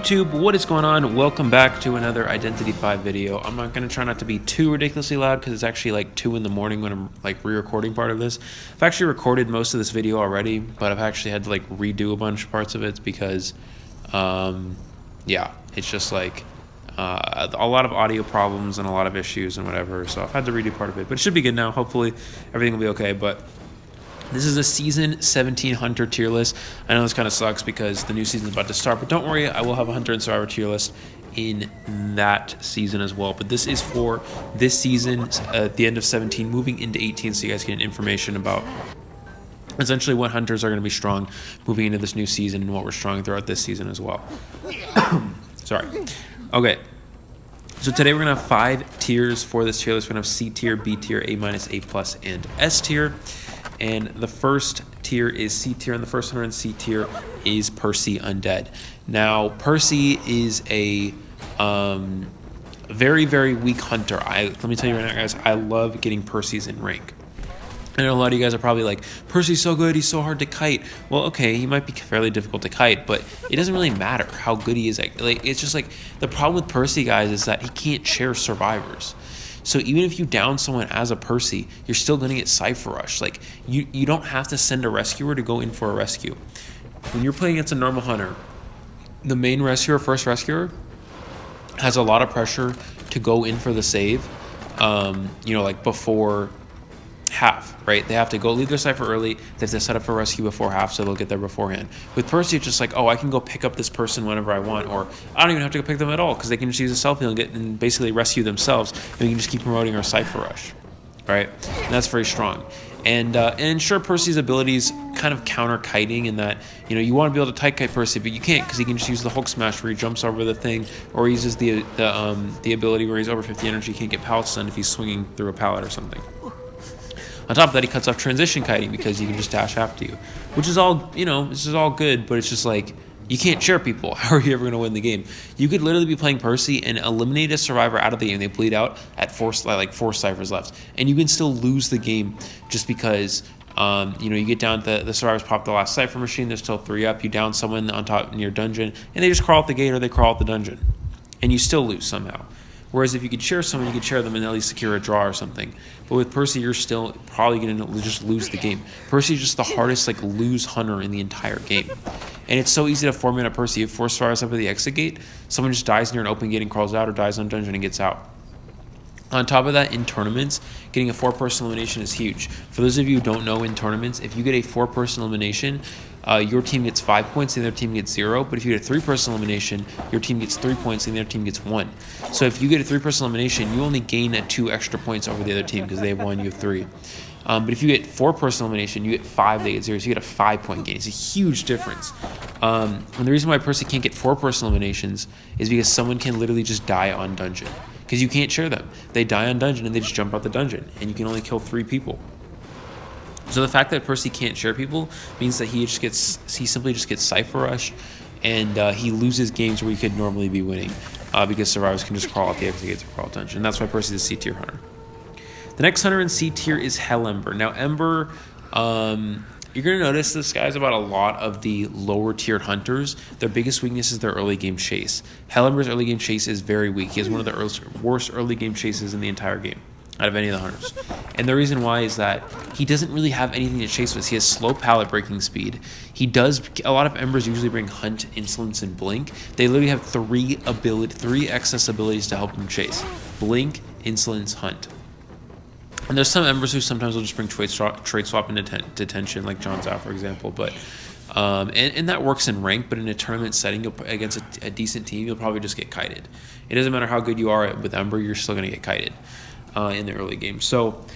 YouTube, what is going on? Welcome back to another Identity 5 video. I'm not going to try not to be too ridiculously loud because it's actually like 2 in the morning when I'm like re-recording part of this. I've actually recorded most of this video already, but I've actually had to like redo a bunch of parts of it because, yeah, it's just like a lot of audio problems and a lot of issues and whatever. So I've had to redo part of it, but it should be good now. Hopefully everything will be okay, but this is a Season 17 Hunter tier list. I know this kind of sucks because the new season is about to start, but don't worry, I will have a Hunter and Survivor tier list in that season as well. But this is for this season, at the end of 17, moving into 18, so you guys get information about essentially what Hunters are going to be strong moving into this new season and what we're strong throughout this season as well. Sorry. Okay. So today we're going to have 5 tiers for this tier list. We're going to have C tier, B tier, A-, A+, and S tier. And the first tier is C tier, and the first hunter in C tier is Percy Undead. Now, Percy is a very, very weak hunter. Let me tell you right now, guys, I love getting Percys in rank. I know a lot of you guys are probably like, Percy's so good, he's so hard to kite. Well, okay, he might be fairly difficult to kite, but it doesn't really matter how good he is. Like, it's just like, the problem with Percy, guys, is that he can't share survivors. So even if you down someone as a Percy, you're still going to get Cypher Rush. Like, you don't have to send a rescuer to go in for a rescue. When you're playing against a normal hunter, the main rescuer, first rescuer, has a lot of pressure to go in for the save, like before half, right? They have to go leave their Cypher early. They have to set up for rescue before half, so they'll get there beforehand. With Percy, it's just like, oh, I can go pick up this person whenever I want, or I don't even have to go pick them at all because they can just use a self heal and basically rescue themselves, and we can just keep promoting our Cypher Rush, right? And that's very strong. And sure, Percy's abilities kind of counter kiting in that, you want to be able to tight kite Percy, but you can't because he can just use the Hulk Smash where he jumps over the thing, or he uses the ability where he's over 50 energy, he can't get pallet stunned if he's swinging through a pallet or something. On top of that, he cuts off transition kiting because he can just dash after you, which is all, this is all good, but it's just like, you can't share people. How are you ever going to win the game? You could literally be playing Percy and eliminate a survivor out of the game. They bleed out at 4 ciphers left, and you can still lose the game just because, you get down, the survivors pop the last cipher machine, there's still 3 up, you down someone on top in your dungeon, and they just crawl out the gate or they crawl out the dungeon, and you still lose somehow. Whereas if you could share someone, you could share them and at least secure a draw or something. But with Percy, you're still probably going to just lose the game. Percy is just the hardest lose hunter in the entire game. And it's so easy to format a Percy. If 4 survivors up at the exit gate, someone just dies near an open gate and crawls out, or dies on dungeon and gets out. On top of that, in tournaments, getting a 4-person elimination is huge. For those of you who don't know, in tournaments, if you get a 4-person elimination, your team gets 5 points and their team gets 0. But if you get a 3-person elimination, your team gets 3 points and their team gets 1. So if you get a 3-person elimination, you only gain 2 extra points over the other team because they have 1, you have 3. But if you get 4-person elimination, you get 5, they get 0. So you get a 5-point gain. It's a huge difference. And the reason why a person can't get 4-person eliminations is because someone can literally just die on dungeon. Because you can't share them. They die on dungeon and they just jump out the dungeon, and you can only kill 3 people. So the fact that Percy can't share people means that he simply just gets Cypher Rush, and he loses games where he could normally be winning because survivors can just crawl out the exit gates or crawl out dungeon. And that's why Percy's a C tier hunter. The next hunter in C tier is Ember. Now Ember, you're going to notice this guy's about a lot of the lower tiered hunters. Their biggest weakness is their early game chase. Ember's early game chase is very weak. He has one of the worst early game chases in the entire game out of any of the hunters. And the reason why is that he doesn't really have anything to chase with. He has slow pallet breaking speed. A lot of Embers usually bring Hunt, Insolence, and Blink. They literally have 3 excess abilities to help him chase. Blink, Insolence, Hunt. And there's some Embers who sometimes will just bring trade swap into detention, like John's out, for example. But and that works in rank, but in a tournament setting against a decent team, you'll probably just get kited. It doesn't matter how good you are with Ember, you're still going to get kited in the early game. So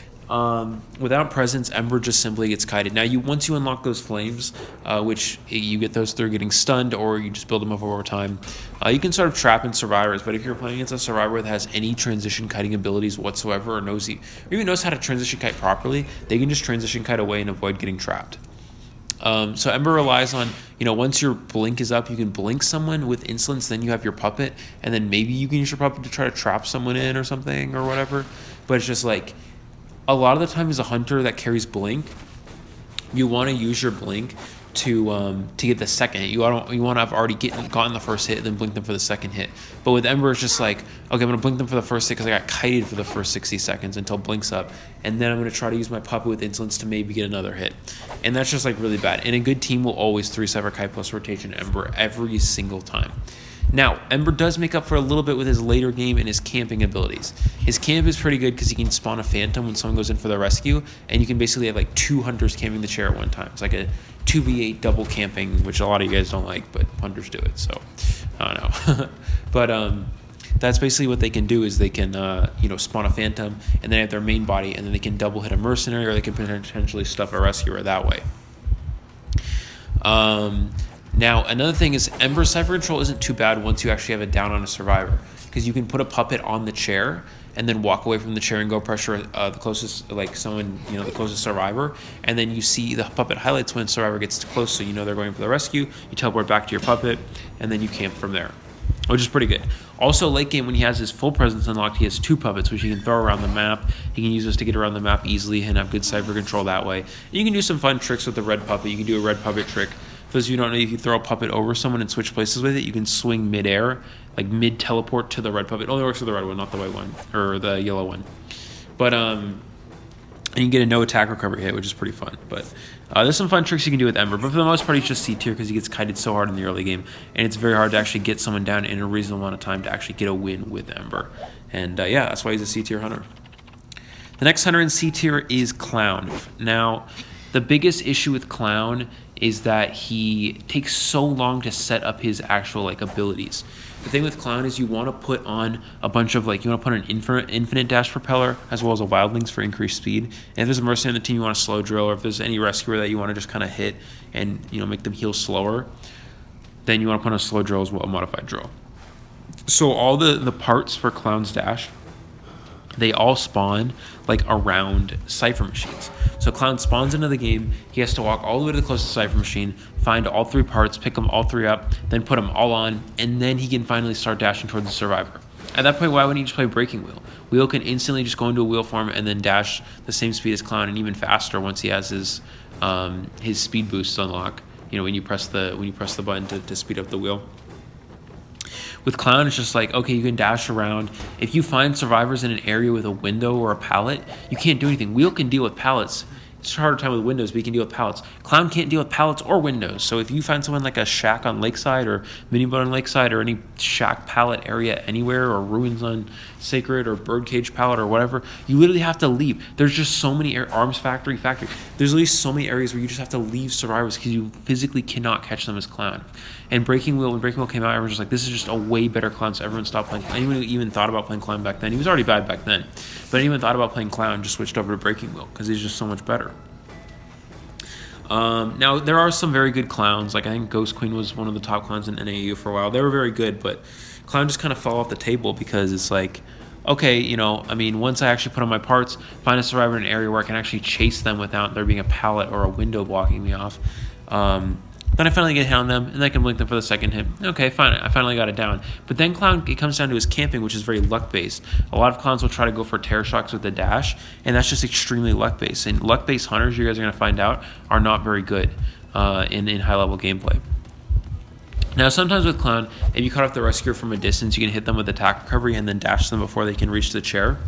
without presence, Ember just simply gets kited. Now, once you unlock those flames, which you get those through getting stunned, or you just build them up over time, you can sort of trap in survivors. But if you're playing against a survivor that has any transition kiting abilities whatsoever, or even knows how to transition kite properly, they can just transition kite away and avoid getting trapped. So Ember relies on, once your blink is up, you can blink someone with Insolence, then you have your puppet, and then maybe you can use your puppet to try to trap someone in or something or whatever. But it's just like, a lot of the time as a hunter that carries blink, you want to use your blink to get the second hit. You want to have already gotten the first hit and then blink them for the second hit. But with Ember, it's just like, okay, I'm going to blink them for the first hit because I got kited for the first 60 seconds until blinks up. And then I'm going to try to use my puppet with insolence to maybe get another hit. And that's just like really bad. And a good team will always 3-cypher kite plus rotation Ember every single time. Now, Ember does make up for a little bit with his later game and his camping abilities. His camp is pretty good because he can spawn a phantom when someone goes in for the rescue, and you can basically have like 2 hunters camping the chair at one time. It's like a 2v8 double camping, which a lot of you guys don't like, but hunters do it, so I don't know. But that's basically what they can do is they can spawn a phantom, and then have their main body, and then they can double hit a mercenary, or they can potentially stuff a rescuer that way. Now, another thing is Ember's Cypher Control isn't too bad once you actually have it down on a survivor, because you can put a puppet on the chair and then walk away from the chair and go pressure the closest, like someone, the closest survivor, and then you see the puppet highlights when survivor gets too close, so you know they're going for the rescue. You teleport back to your puppet, and then you camp from there, which is pretty good. Also, late game, when he has his full presence unlocked, he has 2 puppets, which he can throw around the map. He can use this to get around the map easily and have good cypher control that way. And you can do some fun tricks with the red puppet. You can do a red puppet trick. For those of you who don't know, if you throw a puppet over someone and switch places with it, you can swing mid-air, like mid-teleport to the red puppet. It only works with the red one, not the white one, or the yellow one. But, and you can get a no attack recovery hit, which is pretty fun. But there's some fun tricks you can do with Ember. But for the most part, he's just C tier because he gets kited so hard in the early game. And it's very hard to actually get someone down in a reasonable amount of time to actually get a win with Ember. And yeah, that's why he's a C tier hunter. The next hunter in C tier is Clown. Now, the biggest issue with Clown is that he takes so long to set up his actual abilities. The thing with Clown is you want to put on a bunch of you want to put an infinite dash propeller as well as a wildlings for increased speed. And if there's a mercenary on the team you want to slow drill, or if there's any rescuer that you want to just kind of hit and make them heal slower, then you want to put on a slow drill as well, a modified drill. So all the parts for Clown's dash, they all spawn around cipher machines. So Clown spawns into the game, he has to walk all the way to the closest cipher machine, find all 3 parts, pick them all 3 up, then put them all on, and then he can finally start dashing towards the survivor. At that point, why wouldn't he just play Breaking Wheel? Wheel can instantly just go into a wheel form and then dash the same speed as Clown, and even faster once he has his speed boosts unlock. When you press the button to speed up the wheel. With Clown, it's just okay, you can dash around. If you find survivors in an area with a window or a pallet, you can't do anything. Wheel can deal with pallets. It's a harder time with windows, but he can deal with pallets. Clown can't deal with pallets or windows. So if you find someone like a shack on Lakeside or mini boat on Lakeside or any shack pallet area anywhere, or ruins on Sacred or Birdcage pallet or whatever, you literally have to leave. There's just so many Arms Factory. There's at least so many areas where you just have to leave survivors because you physically cannot catch them as Clown. And when Breaking Wheel came out, everyone was just this is just a way better Clown, so everyone stopped playing. Anyone who even thought about playing Clown back then, he was already bad back then, but anyone thought about playing Clown just switched over to Breaking Wheel because he's just so much better. Now, there are some very good Clowns. I think Ghost Queen was one of the top Clowns in NAU for a while. They were very good, but Clown just kind of fell off the table because it's okay, once I actually put on my parts, find a survivor in an area where I can actually chase them without there being a pallet or a window blocking me off. Then I finally get hit on them, and then I can blink them for the second hit. Okay, fine, I finally got it down. But then Clown, it comes down to his camping, which is very luck-based. A lot of Clowns will try to go for Terror Shocks with the dash, and that's just extremely luck-based. And luck-based hunters, you guys are going to find out, are not very good in high-level gameplay. Now, sometimes with Clown, if you cut off the rescuer from a distance, you can hit them with attack recovery and then dash them before they can reach the chair.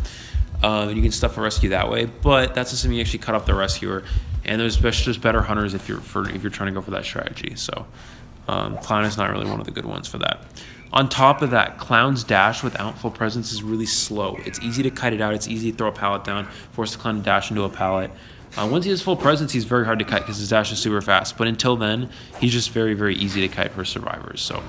And you can stuff a rescue that way, but that's assuming you actually cut off the rescuer. And there's just better hunters if you're trying to go for that strategy. So Clown is not really one of the good ones for that. On top of that, Clown's dash without full presence is really slow. It's easy to kite it out. It's easy to throw a pallet down, force the Clown to dash into a pallet. Once he has full presence, he's very hard to kite because his dash is super fast. But until then, he's just very, very easy to kite for survivors. So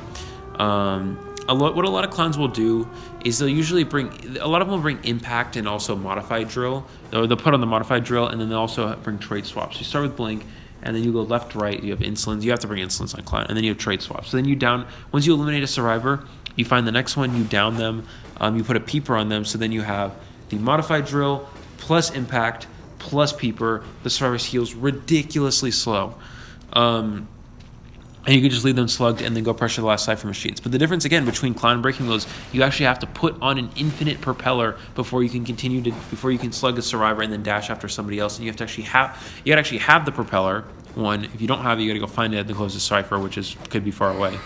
what a lot of Clowns will do is they'll usually a lot of them will bring impact and also modified drill. They'll put on the modified drill, and then they'll also bring trait swaps. You start with blink, and then you go left to right. You have insolence. You have to bring insolence on Clown, and then you have trait swaps. So then once you eliminate a survivor, you find the next one, you down them, you put a peeper on them. So then you have the modified drill plus impact plus peeper. The survivor heals ridiculously slow. And you can just leave them slugged and then go pressure the last cipher machines. But the difference, again, between Clown and Breaking Wheel is you actually have to put on an infinite propeller before you can slug a survivor and then dash after somebody else. And you have to actually have the propeller one, if you don't have it, you got to go find it at the closest cipher, which could be far away.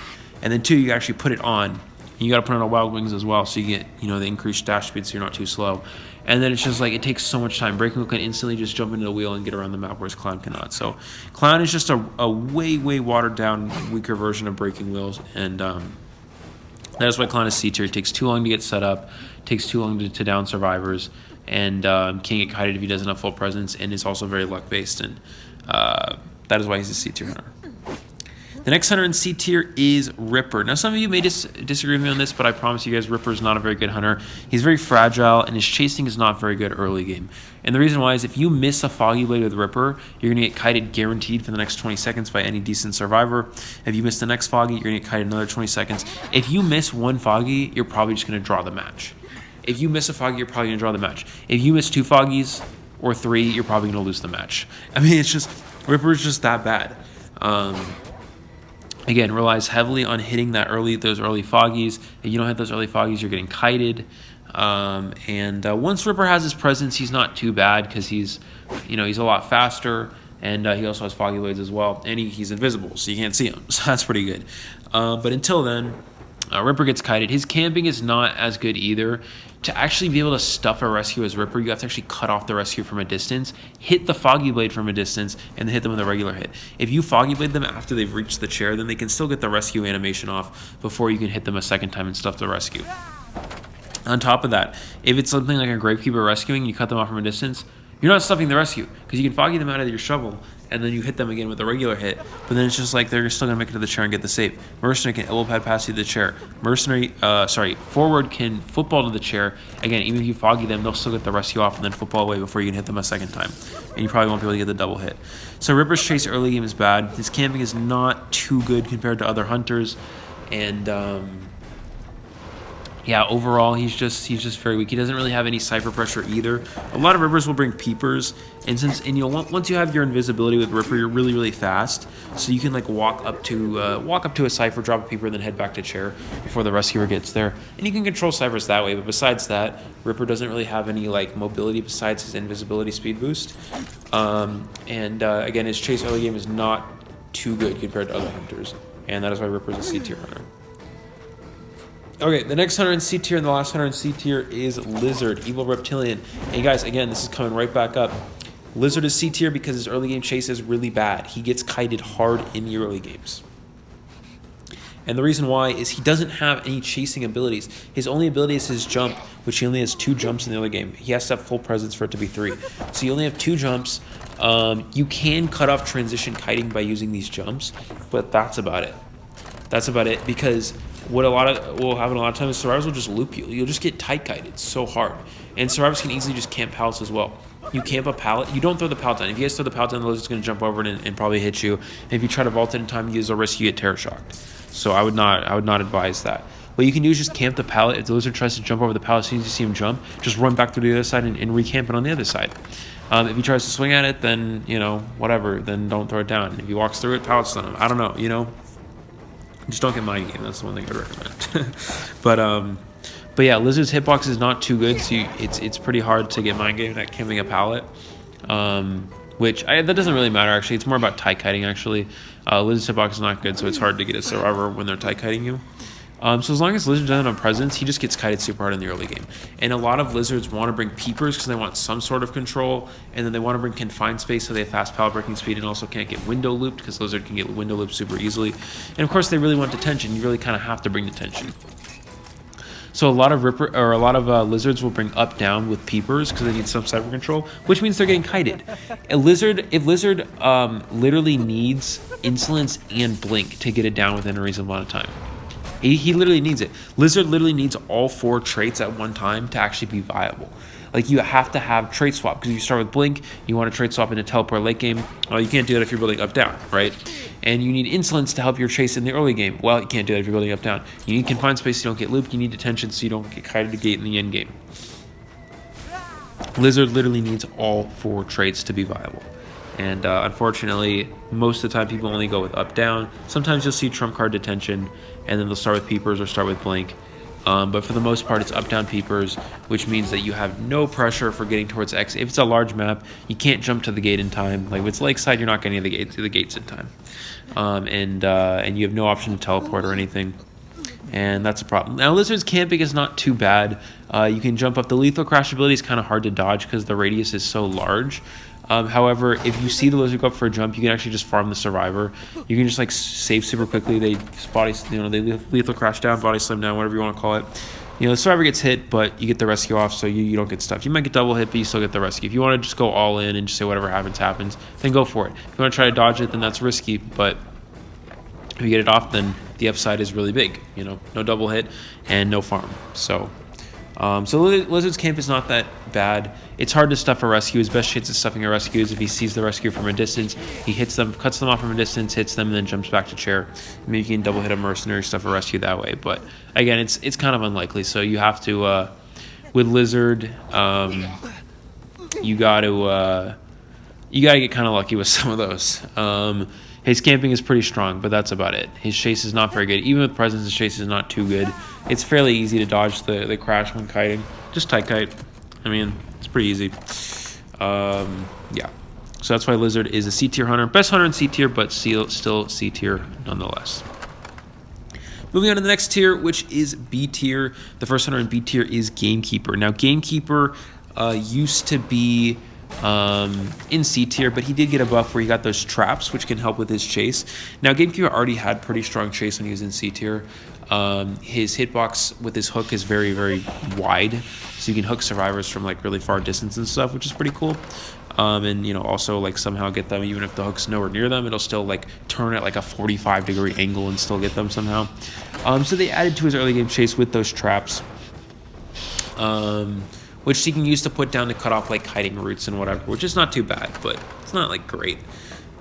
And then two, you actually put it on. You got to put it on Wild Wings as well, so you get, you know, the increased dash speed, so you're not too slow. And then it's just like, it takes so much time. Breaking Wheel can instantly just jump into the wheel and get around the map, whereas Clown cannot. So Clown is just a way, way watered down, weaker version of Breaking Wheels. And that is why Clown is C tier. It takes too long to get set up, takes too long to down survivors, and can't get kited if he doesn't have full presence, and is also very luck based. And that is why he's a C tier hunter. The next hunter in C tier is Ripper. Now, some of you may disagree with me on this, but I promise you guys, Ripper is not a very good hunter. He's very fragile, and his chasing is not very good early game. And the reason why is if you miss a Foggy Blade with Ripper, you're going to get kited guaranteed for the next 20 seconds by any decent survivor. If you miss the next Foggy, you're going to get kited another 20 seconds. If you miss one Foggy, you're probably just going to draw the match. If you miss a Foggy, you're probably going to draw the match. If you miss two Foggies or three, you're probably going to lose the match. I mean, it's just, Ripper is just that bad. Again, relies heavily on hitting those early Foggies. If you don't hit those early Foggies, you're getting kited. Once Ripper has his presence, he's not too bad because he's a lot faster, and he also has Foggy Blades as well, and he's invisible, so you can't see him. So that's pretty good. But until then, Ripper gets kited. His camping is not as good either. To actually be able to stuff a rescue as Ripper, you have to actually cut off the rescue from a distance, hit the Foggy Blade from a distance, and then hit them with a regular hit. If you Foggy Blade them after they've reached the chair, then they can still get the rescue animation off before you can hit them a second time and stuff the rescue. On top of that, if it's something like a Gamekeeper rescuing, you cut them off from a distance, you're not stuffing the rescue because you can Foggy them out of your shovel and then you hit them again with a regular hit, but then it's just like they're still going to make it to the chair and get the save. Mercenary can elbow pad pass you to the chair. Forward can football to the chair. Again, even if you Foggy them, they'll still get the rescue off and then football away before you can hit them a second time. And you probably won't be able to get the double hit. So Ripper's chase early game is bad. His camping is not too good compared to other hunters. And overall, he's just very weak. He doesn't really have any cipher pressure either. A lot of Rippers will bring peepers, and once you have your invisibility with Ripper, you're really, really fast. So you can like walk up to a cipher, drop a peeper, and then head back to chair before the rescuer gets there. And you can control ciphers that way. But besides that, Ripper doesn't really have any like mobility besides his invisibility speed boost. Again, his chase early game is not too good compared to other hunters, and that is why Ripper is a C tier hunter. Okay, the next hunter in C tier and the last hunter in C tier is Lizard, Evil Reptilian. And guys, again, this is coming right back up. Lizard is C tier because his early game chase is really bad. He gets kited hard in the early games. And the reason why is he doesn't have any chasing abilities. His only ability is his jump, which he only has 2 jumps in the early game. He has to have full presence for it to be 3. So you only have 2 jumps. You can cut off transition kiting by using these jumps, but that's about it. That's about it because what will happen a lot of times is survivors will just loop you. You'll just get tight kited so hard. And survivors can easily just camp pallets as well. You camp a pallet, you don't throw the pallet down. If you guys throw the pallet down, the lizard's going to jump over it and probably hit you. And if you try to vault it in time, there's a risk you get terror shocked. So I would not advise that. What you can do is just camp the pallet. If the lizard tries to jump over the pallet, as soon as you see him jump, just run back to the other side and recamp it on the other side. If he tries to swing at it, then, whatever, then don't throw it down. If he walks through it, pallet's on him. I don't know, Just don't get mind game. That's the one thing I'd recommend. But yeah, Lizard's hitbox is not too good, so it's pretty hard to get mind game at camping a pallet. That doesn't really matter actually. It's more about tie kiting actually. Lizard's hitbox is not good, so it's hard to get a survivor when they're tie kiting you. So as long as Lizard doesn't have presence, he just gets kited super hard in the early game. And a lot of Lizards want to bring peepers because they want some sort of control, and then they want to bring confined space so they have fast pallet breaking speed and also can't get window looped because Lizard can get window looped super easily. And of course they really want detention. You really kind of have to bring detention. So a lot of Lizards will bring up down with peepers because they need some cipher control, which means they're getting kited. If Lizard literally needs insolence and blink to get it down within a reasonable amount of time. He literally needs it. Lizard literally needs all 4 traits at one time to actually be viable. Like, you have to have trait swap, because if you start with blink, you want to trait swap into teleport late game. Well, you can't do that if you're building up down, right? And you need insolence to help your chase in the early game. Well, you can't do that if you're building up down. You need confined space so you don't get looped. You need detention so you don't get kited to gate in the end game. Lizard literally needs all 4 traits to be viable. And unfortunately, most of the time people only go with up down. Sometimes you'll see trump card detention, and then they'll start with peepers or start with blink. But for the most part, it's up-down peepers, which means that you have no pressure for getting towards X. If it's a large map, you can't jump to the gate in time. Like if it's lakeside, you're not getting to the gates in time, and you have no option to teleport or anything, and that's a problem. Now, Lizard's camping is not too bad. You can jump up. The lethal crash ability is kind of hard to dodge because the radius is so large. However, if you see the lizard go up for a jump, you can actually just farm the survivor. You can just like save super quickly. They lethal crash down, body slam down, whatever you want to call it. The survivor gets hit, but you get the rescue off, so you don't get stuffed. You might get double hit, but you still get the rescue. If you want to just go all in and just say whatever happens, then go for it. If you want to try to dodge it, then that's risky, but if you get it off, then the upside is really big. No double hit and no farm. So Lizard's camp is not that bad. It's hard to stuff a rescue. His best chance of stuffing a rescue is if he sees the rescue from a distance, he hits them, cuts them off from a distance, hits them, and then jumps back to chair. Maybe you can double hit a mercenary, stuff a rescue that way. But again, it's kind of unlikely. So you have to with Lizard, you got to get kind of lucky with some of those. His camping is pretty strong, but that's about it. His chase is not very good. Even with presence, his chase is not too good. It's fairly easy to dodge the crash when kiting. Just tight kite. I mean, it's pretty easy. Yeah. So that's why Lizard is a C-tier hunter. Best hunter in C-tier, but still C-tier nonetheless. Moving on to the next tier, which is B-tier. The first hunter in B-tier is Gamekeeper. Now, Gamekeeper used to be in C tier, but he did get a buff where he got those traps, which can help with his chase. Now, Gamekeeper already had pretty strong chase when he was in C tier. His hitbox with his hook is very, very wide, so you can hook survivors from like really far distance and stuff, which is pretty cool. And also like somehow get them even if the hook's nowhere near them, it'll still like turn at like a 45-degree angle and still get them somehow. So they added to his early game chase with those traps. Which he can use to put down to cut off like kiting routes and whatever, which is not too bad, but it's not like great.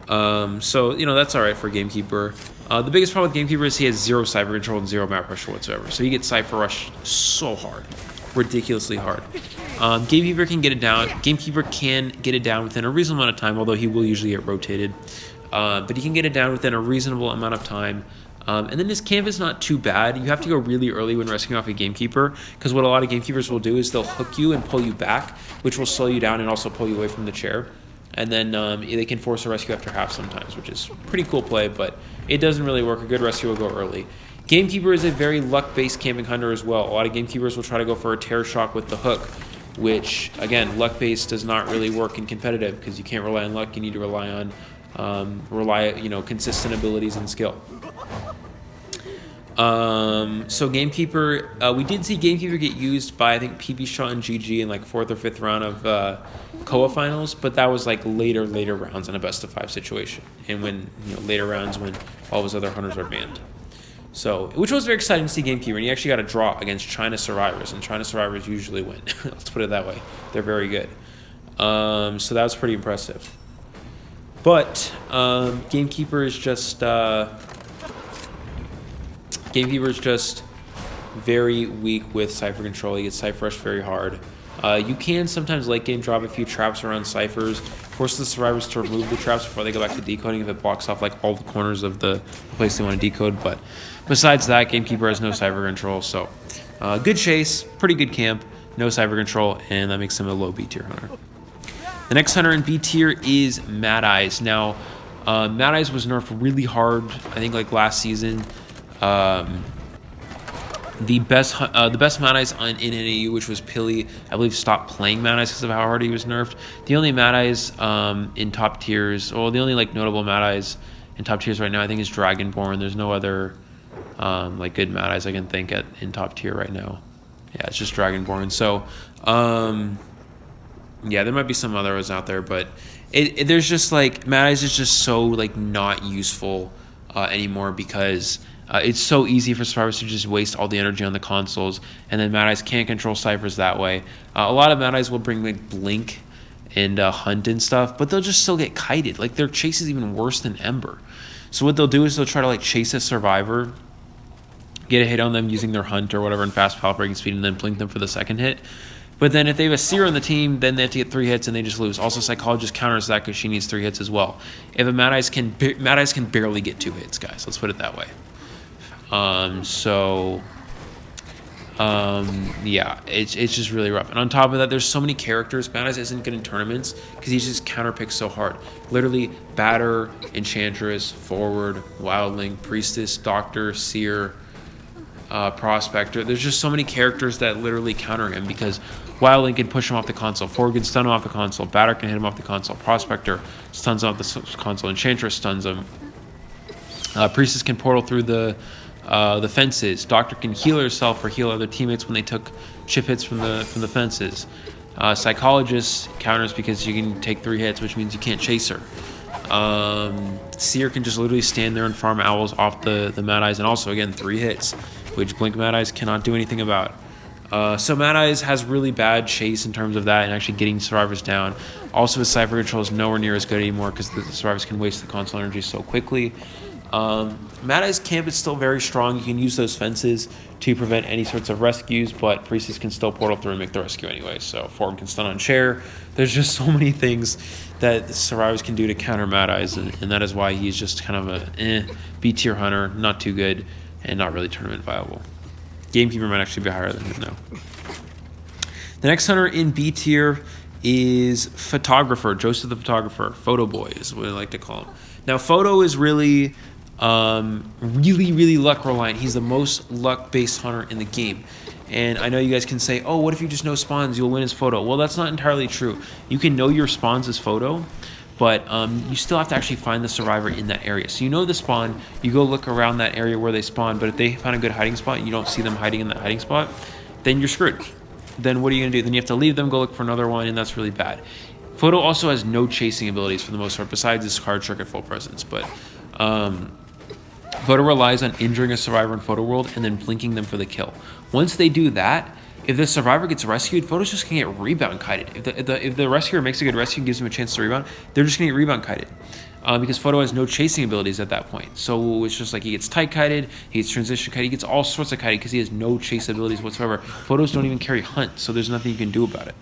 So that's all right for Gamekeeper. The biggest problem with Gamekeeper is he has 0 cypher control and 0 map pressure whatsoever. So he gets cypher rushed so hard, ridiculously hard. Gamekeeper can get it down. Gamekeeper can get it down within a reasonable amount of time, although he will usually get rotated. But he can get it down within a reasonable amount of time. And then his camp is not too bad. You have to go really early when rescuing off a Gamekeeper, because what a lot of Gamekeepers will do is they'll hook you and pull you back, which will slow you down and also pull you away from the chair. And then they can force a rescue after half sometimes, which is pretty cool play, but it doesn't really work. A good rescue will go early. Gamekeeper is a very luck-based camping hunter as well. A lot of Gamekeepers will try to go for a terror shock with the hook, which, again, luck-based does not really work in competitive, because you can't rely on luck. You need to rely on consistent abilities and skill. So Gamekeeper, we did see Gamekeeper get used by I think PB Shot and GG in like 4th or 5th round of KOA finals, but that was like later rounds in a best of 5 situation, and when later rounds when all his other hunters are banned. So, which was very exciting to see Gamekeeper, and he actually got a draw against China Survivors, and China Survivors usually win. Let's put it that way. They're very good. So that was pretty impressive. But Gamekeeper is just very weak with Cypher control. He gets Cypher rushed very hard. You can sometimes late game drop a few traps around Cyphers, force the survivors to remove the traps before they go back to decoding if it blocks off like all the corners of the place they want to decode. But besides that, Gamekeeper has no Cypher control. So good chase, pretty good camp, no Cypher control, and that makes him a low B tier hunter. The next hunter in B tier is Mad Eyes. Now, Mad Eyes was nerfed really hard, I think like last season. The best Mad Eyes in NAU, which was Pilly, I believe stopped playing Mad Eyes because of how hard he was nerfed. The only Mad Eyes in top tiers, or the only like notable Mad Eyes in top tiers right now, I think is Dragonborn. There's no other like good Mad Eyes I can think in top tier right now. Yeah, it's just Dragonborn. So yeah, there might be some others out there, but there's just like Mad Eyes is just so like not useful anymore because it's so easy for survivors to just waste all the energy on the consoles, and then Mad Eyes can't control ciphers that way. A lot of Mad Eyes will bring like Blink and Hunt and stuff, but they'll just still get kited. Like their chase is even worse than Ember. So what they'll do is they'll try to like chase a survivor, get a hit on them using their Hunt or whatever in fast pallet breaking speed, and then blink them for the second hit. But then if they have a Seer on the team, then they have to get 3 hits and they just lose. Also, Psychologist counters that because she needs 3 hits as well. If a Mad Eyes can barely get 2 hits, guys. Let's put it that way. Yeah, it's just really rough. And on top of that, there's so many characters. Mad Eyes isn't good in tournaments because he's just counterpicked so hard. Literally, Batter, Enchantress, Forward, Wildling, Priestess, Doctor, Seer, Prospector. There's just so many characters that literally counter him because Wildling can push him off the console, Forward can stun him off the console, Batter can hit him off the console, Prospector stuns him off the console, Enchantress stuns him. Priestess can portal through the fences. Doctor can heal herself or heal other teammates when they took chip hits from the fences. Psychologist counters because you can take 3 hits, which means you can't chase her. Seer can just literally stand there and farm owls off the Mad Eyes, and also again 3 hits, which Blink Mad Eyes cannot do anything about. So Mad Eyes has really bad chase in terms of that and actually getting survivors down. Also, his Cypher control is nowhere near as good anymore because the survivors can waste the console energy so quickly. Mad Eye's camp is still very strong. You can use those fences to prevent any sorts of rescues, but Priestess can still portal through and make the rescue anyway. So Form can stun on chair. There's just so many things that the survivors can do to counter Mad Eyes, and that is why he's just kind of a B tier hunter, not too good, and not really tournament viable. Gamekeeper might actually be higher than him now. The next hunter in B tier is Photographer, Joseph the Photographer, Photo Boy is what I like to call him. Now, Photo is really luck reliant. He's the most luck-based hunter in the game. And I know you guys can say, oh, what if you just know spawns? You'll win as Photo. Well, that's not entirely true. You can know your spawns as Photo, but you still have to actually find the survivor in that area. So you know the spawn, you go look around that area where they spawn, but if they find a good hiding spot and you don't see them hiding in that hiding spot, then you're screwed. Then what are you going to do? Then you have to leave them, go look for another one, and that's really bad. Photo also has no chasing abilities for the most part, besides his card trick at full presence, but Photo relies on injuring a survivor in Photo World and then blinking them for the kill. Once they do that, if the survivor gets rescued, Photo's just going to get rebound kited. If the rescuer makes a good rescue and gives him a chance to rebound, they're just going to get rebound kited. Because Photo has no chasing abilities at that point. So it's just like he gets tight kited, he gets transition kited, he gets all sorts of kited because he has no chase abilities whatsoever. Photos don't even carry hunt, so there's nothing you can do about it.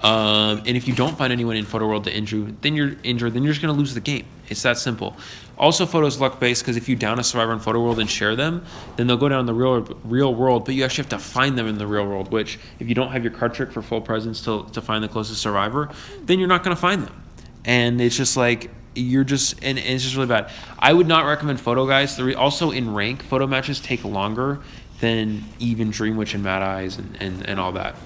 And if you don't find anyone in Photo World to injure, then you're just going to lose the game. It's that simple. Also, Photo's luck-based because if you down a survivor in Photo World and share them, then they'll go down in the real world, but you actually have to find them in the real world, which if you don't have your card trick for full presence to find the closest survivor, then you're not going to find them. And it's just like, and it's just really bad. I would not recommend Photo, guys. Also in rank, Photo matches take longer than even Dreamwitch and Mad Eyes and all that.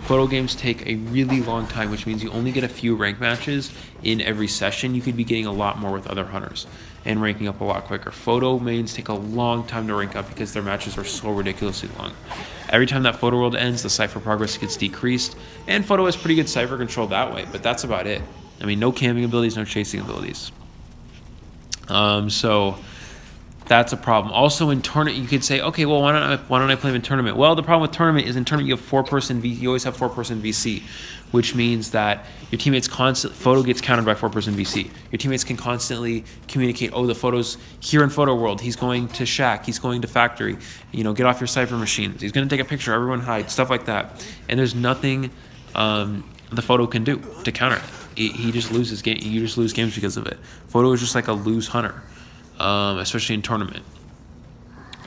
Photo games take a really long time, which means you only get a few rank matches in every session. You could be getting a lot more with other hunters and ranking up a lot quicker. Photo mains take a long time to rank up because their matches are so ridiculously long. Every time that Photo World ends, the Cypher progress gets decreased, and Photo has pretty good Cypher control that way, but that's about it. I mean, no camping abilities, no chasing abilities. So that's a problem. Also in tournament, you could say, okay, well, why don't I play him in tournament? Well, the problem with tournament is in tournament you have 4-person you always have 4-person VC, which means that your teammates Photo gets countered by 4-person VC. Your teammates can constantly communicate, oh, the Photo's here in Photo World. He's going to Shack. He's going to Factory. Get off your Cypher machines. He's going to take a picture. Everyone hide. Stuff like that. And there's nothing the Photo can do to counter it. He just loses game. You just lose games because of it. Photo is just like a lose hunter. Especially in tournament.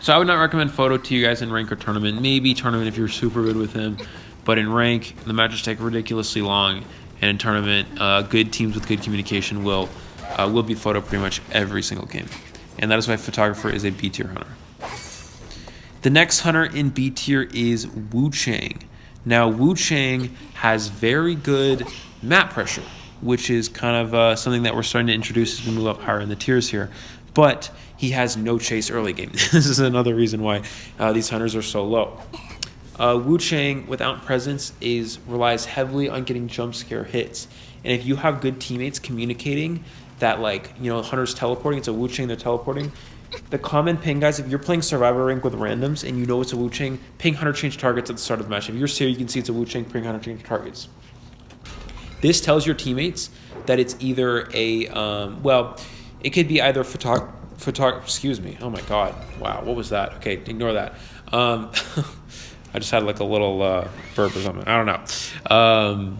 So I would not recommend Photo to you guys in rank or tournament. Maybe tournament if you're super good with him, but in rank, the matches take ridiculously long, and in tournament, good teams with good communication will beat Photo pretty much every single game. And that is why Photographer is a B tier hunter. The next hunter in B tier is Wu Chang. Now, Wu Chang has very good map pressure, which is kind of something that we're starting to introduce as we move up higher in the tiers here. But he has no chase early game. This is another reason why these hunters are so low. Wu Chang, without presence, relies heavily on getting jump scare hits. And if you have good teammates communicating that, hunters teleporting, it's a Wu Chang, they're teleporting. The common ping, guys, if you're playing Survivor Rank with randoms and you know it's a Wu Chang, ping hunter change targets at the start of the match. If you're Seer, you can see it's a Wu Chang, ping hunter change targets. This tells your teammates that it's either it could be either excuse me. Oh my God. Wow. What was that? Okay. Ignore that. I just had like a little burp or something. I don't know.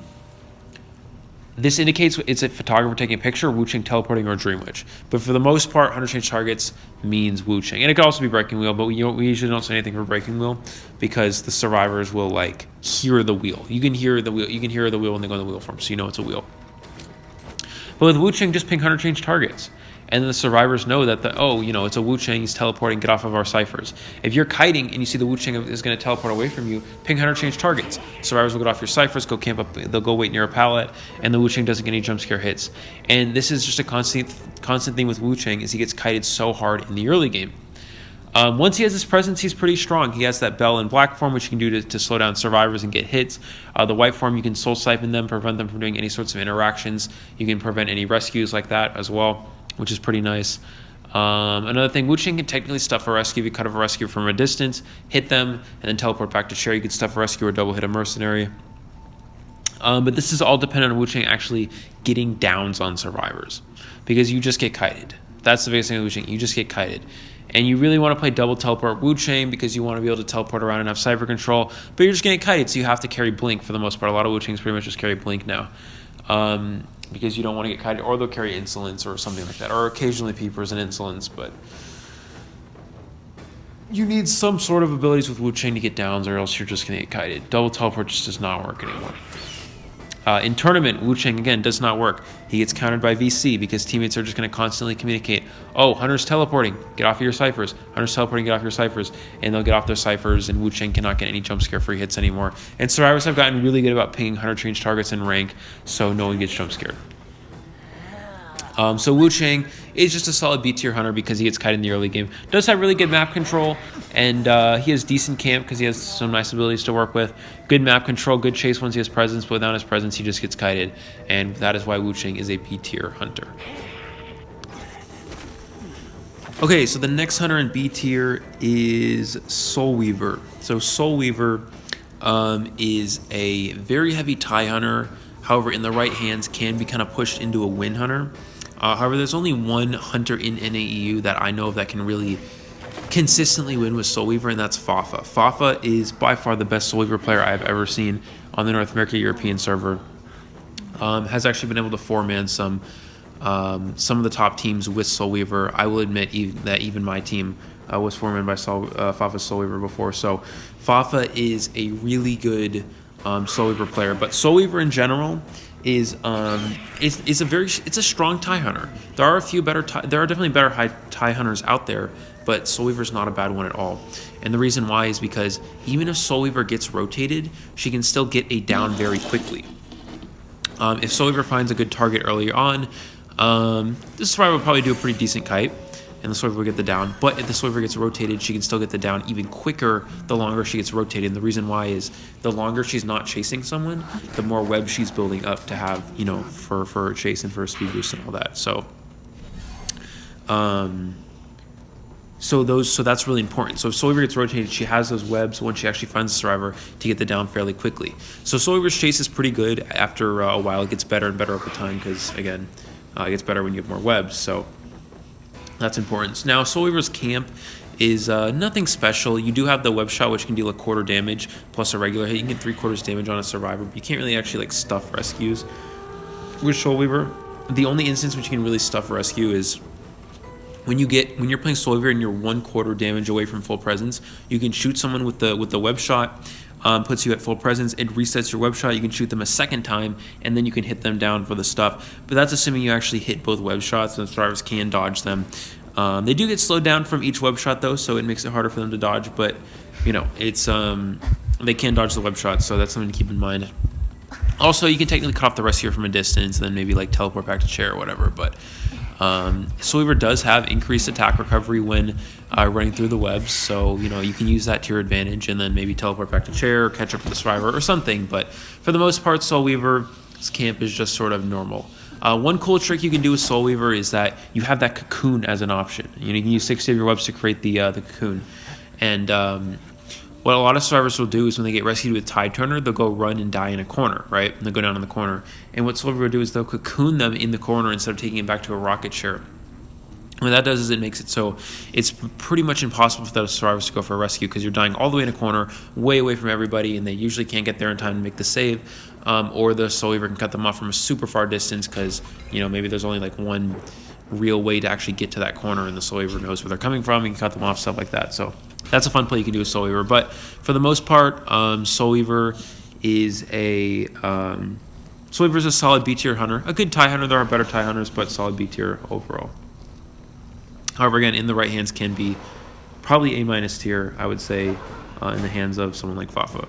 This indicates it's a photographer taking a picture, Wu Chang teleporting, or Dreamwitch. But for the most part, 100 change targets means Wu Chang. And it could also be Breaking Wheel, but we usually don't say anything for Breaking Wheel because the survivors will like hear the wheel. You can hear the wheel. You can hear the wheel when they go in the wheel form, so you know it's a wheel. But with Wu Chang, just ping 100 change targets. And then the survivors know that it's a Wu Chang, he's teleporting, get off of our ciphers. If you're kiting and you see the Wu Chang is going to teleport away from you, ping 100 change targets. Survivors will get off your ciphers, go camp up, they'll go wait near a pallet, and the Wu Chang doesn't get any jump scare hits. And this is just a constant thing with Wu Chang is he gets kited so hard in the early game. Once he has his presence, he's pretty strong. He has that bell and black form, which you can do to slow down survivors and get hits. The white form, you can soul siphon them, prevent them from doing any sorts of interactions. You can prevent any rescues like that as well, which is pretty nice. Another thing, Wu Chang can technically stuff a rescue if you cut off a rescue from a distance, hit them, and then teleport back to chair. You can stuff a rescue or double hit a mercenary. But this is all dependent on Wu Chang actually getting downs on survivors, because you just get kited. That's the biggest thing with Wu Chang. You just get kited. And you really want to play double teleport Wu Chang because you want to be able to teleport around and have cipher control, but you're just getting kited, so you have to carry blink for the most part. A lot of Wu Changs pretty much just carry blink now. Because you don't want to get kited, or they'll carry insolence or something like that, or occasionally peepers and insolence, but you need some sort of abilities with Wu Chang to get downs, or else you're just going to get kited. Double teleport just does not work anymore. In tournament, Wu Chang, again, does not work. He gets countered by VC because teammates are just going to constantly communicate, oh, Hunter's teleporting, get off of your ciphers. Hunter's teleporting, get off your ciphers. And they'll get off their ciphers, and Wu Chang cannot get any jump scare free hits anymore. And survivors have gotten really good about pinging 100 change targets in rank, so no one gets jump scared. So Wu Chang is just a solid B tier hunter because he gets kited in the early game. Does have really good map control, and he has decent camp because he has some nice abilities to work with. Good map control, good chase once he has presence, but without his presence he just gets kited, and that is why Wu Chang is a B tier hunter. Okay, so the next hunter in B tier is Soul Weaver. So Soul Weaver is a very heavy tie hunter. However, in the right hands can be kind of pushed into a win hunter. However, there's only one hunter in NAEU that I know of that can really consistently win with Soul Weaver, and that's Fafa. Fafa is by far the best Soul Weaver player I've ever seen on the North America European server. Has actually been able to four-man some of the top teams with Soul Weaver. I will admit that even my team was four-man by Fafa's Soul Weaver before. So Fafa is a really good Soul Weaver player, but Soul Weaver in general is a strong tie hunter. There are definitely better high tie hunters out there, but Soul Weaver is not a bad one at all. And the reason why is because even if Soul Weaver gets rotated, she can still get a down very quickly. If Soul Weaver finds a good target early on, this survivor will probably do a pretty decent kite, and the Soul Weaver will get the down. But if the Soul Weaver gets rotated, she can still get the down even quicker the longer she gets rotated. And the reason why is the longer she's not chasing someone, the more web she's building up to have, for her chase and for her speed boost and all that. So that's really important. So if Soul Weaver gets rotated, she has those webs when she actually finds the survivor to get the down fairly quickly. So Soul Weaver's chase is pretty good. After a while, it gets better and better over time because, again, it gets better when you have more webs. So that's important. Now, Soul Weaver's camp is nothing special. You do have the web shot, which can deal a quarter damage plus a regular hit. You can get 3/4 damage on a survivor, but you can't really actually stuff rescues with Soul Weaver. The only instance which you can really stuff rescue is when you're playing Soul Weaver and you're 1/4 damage away from full presence. You can shoot someone with the web shot. Puts you at full presence. It resets your web shot. You can shoot them a second time, and then you can hit them down for the stuff. But that's assuming you actually hit both web shots, and the survivors can dodge them. They do get slowed down from each web shot, though, so it makes it harder for them to dodge. But, it's they can dodge the web shots, so that's something to keep in mind. Also, you can technically cut off the rescuer from a distance, and then maybe teleport back to chair or whatever. But Soul Weaver does have increased attack recovery when running through the webs, so you can use that to your advantage and then maybe teleport back to chair or catch up with the survivor or something. But for the most part, Soul Weaver's camp is just sort of normal. One cool trick you can do with Soul Weaver is that you have that cocoon as an option. You can use 60 of your webs to create the cocoon. And what a lot of survivors will do is when they get rescued with Tide Turner, they'll go run and die in a corner, right? And they'll go down in the corner. And what Soul Weaver will do is they'll cocoon them in the corner instead of taking it back to a rocket chair. What that does is it makes it so it's pretty much impossible for the survivors to go for a rescue because you're dying all the way in a corner, way away from everybody, and they usually can't get there in time to make the save. Or the Soul Weaver can cut them off from a super far distance because, you know, maybe there's only like one real way to actually get to that corner, and the Soul Weaver knows where they're coming from and can cut them off, stuff like that. So that's a fun play you can do with Soul Weaver. But for the most part, Soul Weaver is a solid B tier hunter, a good tie hunter. There are better tie hunters, but solid B tier overall. However, again, in the right hands can be probably A- tier, I would say, in the hands of someone like Fafa.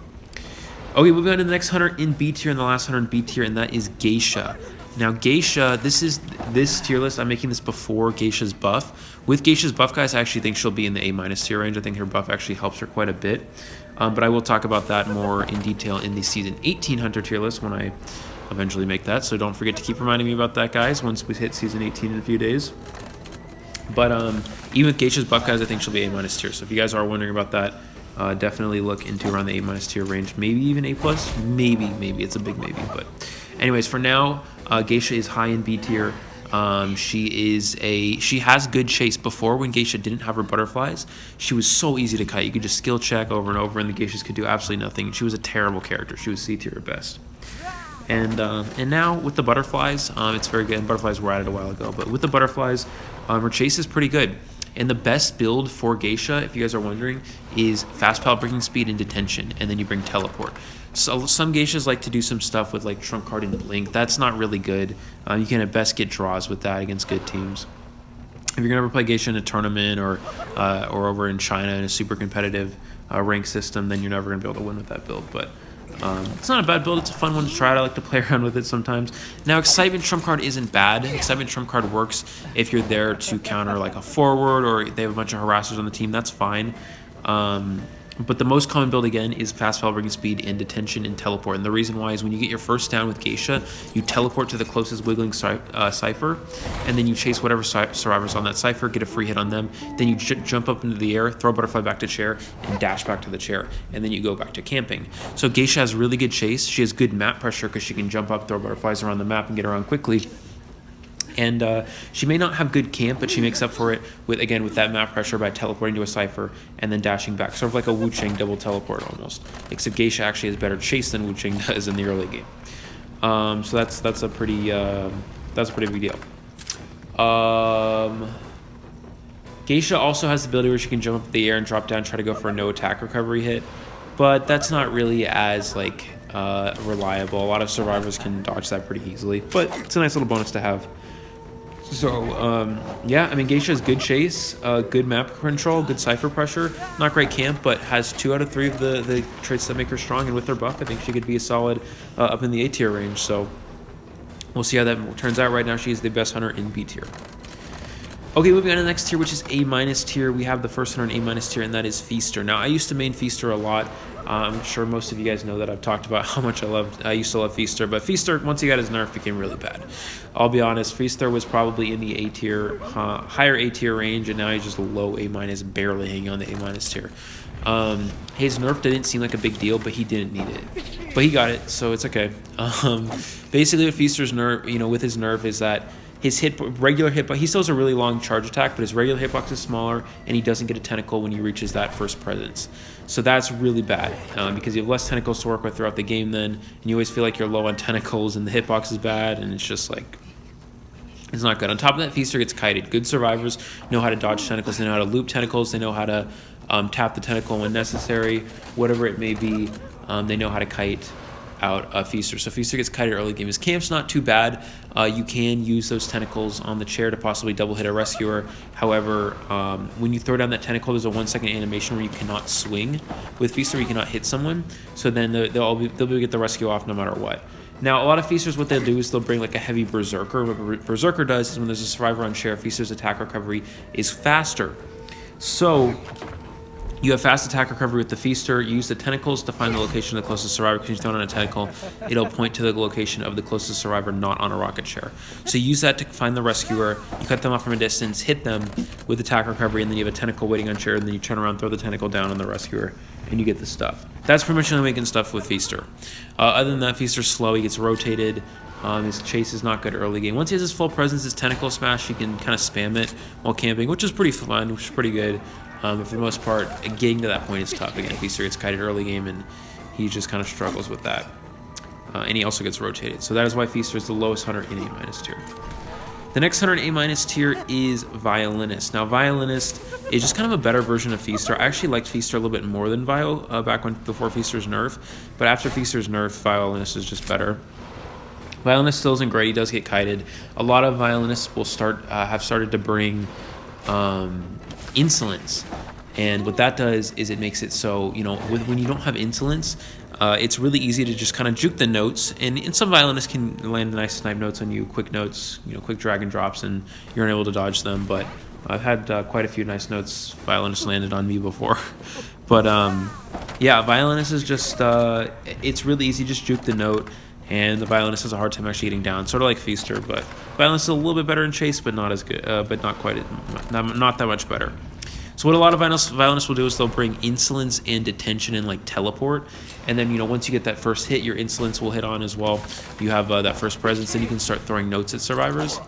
Okay, moving on to the next hunter in B tier and the last hunter in B tier, and that is Geisha. Now, Geisha, this tier list, I'm making this before Geisha's buff. With Geisha's buff, guys, I actually think she'll be in the A- tier range. I think her buff actually helps her quite a bit. But I will talk about that more in detail in the Season 18 hunter tier list when I eventually make that. So don't forget to keep reminding me about that, guys, once we hit Season 18 in a few days. But even with Geisha's buff, guys, I think she'll be A- tier. So if you guys are wondering about that, definitely look into around the A- tier range. Maybe even A+. Maybe. It's a big maybe. But anyways, for now, Geisha is high in B tier. She has good chase. Before, when Geisha didn't have her butterflies, she was so easy to kite. You could just skill check over and over, and the Geishas could do absolutely nothing. She was a terrible character. She was C tier at best. And now with the butterflies, it's very good. And butterflies were added a while ago, but with the butterflies, her chase is pretty good. And the best build for Geisha, if you guys are wondering, is fast pallet breaking speed and detention, and then you bring teleport. So some Geishas like to do some stuff with like trump card and blink. That's not really good. You can at best get draws with that against good teams. If you're gonna ever play Geisha in a tournament or over in China in a super competitive rank system, then you're never gonna be able to win with that build. But it's not a bad build. It's a fun one to try out. I like to play around with it sometimes. Now, Excitement Trump card isn't bad. Excitement Trump card works if you're there to counter like a forward or they have a bunch of harassers on the team. That's fine. But the most common build, again, is fast pallet breaking speed and detention and teleport. And the reason why is when you get your first down with Geisha, you teleport to the closest wiggling cipher, and then you chase whatever survivors on that cipher, get a free hit on them. Then you jump up into the air, throw a butterfly back to chair, and dash back to the chair. And then you go back to camping. So Geisha has really good chase. She has good map pressure because she can jump up, throw butterflies around the map, and get around quickly. And she may not have good camp, but she makes up for it with that map pressure by teleporting to a cipher and then dashing back, sort of like a Wu Chang double teleport almost. Except Geisha actually has better chase than Wu Chang does in the early game. So that's a pretty big deal. Geisha also has the ability where she can jump up in the air and drop down, try to go for a no attack recovery hit, but that's not really as reliable. A lot of survivors can dodge that pretty easily, but it's a nice little bonus to have. So, yeah, I mean, Geisha has good chase, good map control, good cipher pressure, not great camp, but has 2 out of 3 of the traits that make her strong, and with her buff, I think she could be a solid up in the A tier range, so we'll see how that turns out. Right now, she is the best hunter in B tier. Okay, moving on to the next tier, which is A- tier. We have the first hunter in A- tier, and that is Feaster. Now, I used to main Feaster a lot. I'm sure most of you guys know that I've talked about how much I used to love Feaster, but Feaster, once he got his nerf, became really bad. I'll be honest, Feaster was probably in the A tier, higher A tier range, and now he's just low A-, barely hanging on the A- tier. His nerf didn't seem like a big deal, but he didn't need it. But he got it, so it's okay. Basically, with Feaster's nerf, with his nerf is that his regular hitbox, he still has a really long charge attack, but his regular hitbox is smaller, and he doesn't get a tentacle when he reaches that first presence. So that's really bad, because you have less tentacles to work with throughout the game then, and you always feel like you're low on tentacles, and the hitbox is bad, and it's just like, it's not good. On top of that, Feaster gets kited. Good survivors know how to dodge tentacles, they know how to loop tentacles, they know how to tap the tentacle when necessary, whatever it may be, they know how to kite out Feaster. So Feaster gets kited early game. His camp's not too bad. You can use those tentacles on the chair to possibly double hit a rescuer. However, when you throw down that tentacle, there's a 1-second animation where you cannot swing. With Feaster, you cannot hit someone. So then they'll be able to get the rescue off no matter what. Now, a lot of Feasters, what they'll do is they'll bring like a heavy Berserker. What Berserker does is when there's a survivor on chair, Feaster's attack recovery is faster. So you have fast attack recovery with the Feaster. You use the tentacles to find the location of the closest survivor. Because you throw on a tentacle, it'll point to the location of the closest survivor not on a rocket chair. So you use that to find the rescuer. You cut them off from a distance, hit them with attack recovery, and then you have a tentacle waiting on chair, and then you turn around, throw the tentacle down on the rescuer, and you get the stuff. That's pretty much the only making stuff with Feaster. Other than that, Feaster's slow. He gets rotated. His chase is not good early game. Once he has his full presence, his tentacle smash, he can kind of spam it while camping, which is pretty fun, which is pretty good. But for the most part, getting to that point is tough. Again, Feaster gets kited early game, and he just kind of struggles with that. And he also gets rotated. So that is why Feaster is the lowest hunter in A- tier. The next hunter in A- tier is Violinist. Now, Violinist is just kind of a better version of Feaster. I actually liked Feaster a little bit more than Vio before Feaster's nerf. But after Feaster's nerf, Violinist is just better. Violinist still isn't great. He does get kited. A lot of Violinists will have started to bring insolence. And what that does is it makes it so, when you don't have insolence, it's really easy to just kind of juke the notes. And some violinists can land nice snipe notes on you, quick notes, quick drag and drops, and you're unable to dodge them. But I've had quite a few nice notes violinists landed on me before. But yeah, violinist is just, it's really easy, just juke the note. And the violinist has a hard time actually getting down, sort of like Feaster. But violinist is a little bit better in chase, but not as good, but not quite, not that much better. So what a lot of violinists will do is they'll bring insolence and detention and like teleport, and then once you get that first hit, your insolence will hit on as well. You have that first presence, then you can start throwing notes at survivors,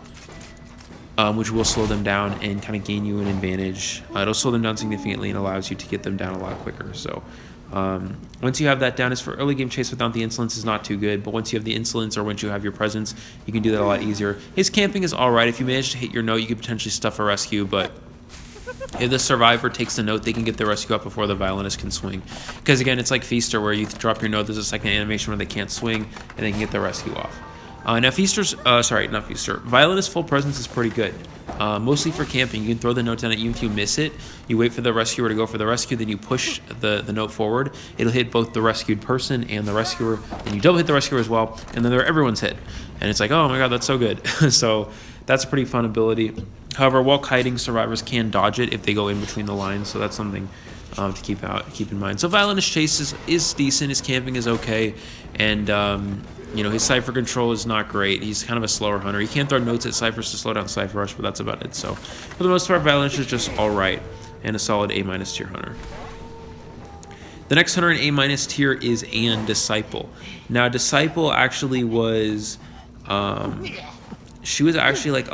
which will slow them down and kind of gain you an advantage. It'll slow them down significantly and allows you to get them down a lot quicker. So once you have that down, as for early game chase without the insolence is not too good, but once you have the insolence or once you have your presence, you can do that a lot easier. His camping is alright. If you manage to hit your note, you could potentially stuff a rescue, but if the survivor takes the note, they can get the rescue up before the violinist can swing. Because again, it's like Feaster where you drop your note, there's a second animation where they can't swing, and they can get the rescue off. Now Violinist full presence is pretty good. Mostly for camping. You can throw the note down, and even if you miss it, you wait for the rescuer to go for the rescue, then you push the note forward. It'll hit both the rescued person and the rescuer. Then you double hit the rescuer as well, and then everyone's hit. And it's like, oh my god, that's so good. So that's a pretty fun ability. However, while kiting, survivors can dodge it if they go in between the lines, so that's something to keep in mind. So Violinist chase is decent. His camping is okay, and his Cypher control is not great. He's kind of a slower hunter. He can throw notes at Cyphers to slow down Cypher Rush, but that's about it. So for the most part, Violinist is just alright and a solid A- tier hunter. The next hunter in A- tier is Disciple. Now, Disciple actually was... she was actually like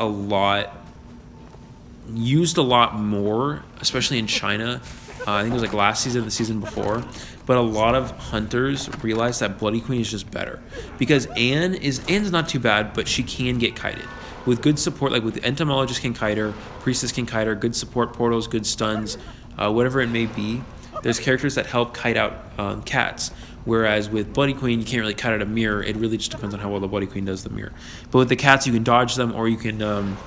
used a lot more, especially in China. I think it was like last season or the season before. But a lot of hunters realize that Bloody Queen is just better. Because Anne's not too bad, but she can get kited. With good support, like with Entomologist can kite her, Priestess can kite her, good support portals, good stuns, whatever it may be. There's characters that help kite out cats. Whereas with Bloody Queen, you can't really kite out a mirror. It really just depends on how well the Bloody Queen does the mirror. But with the cats, you can dodge them, or you can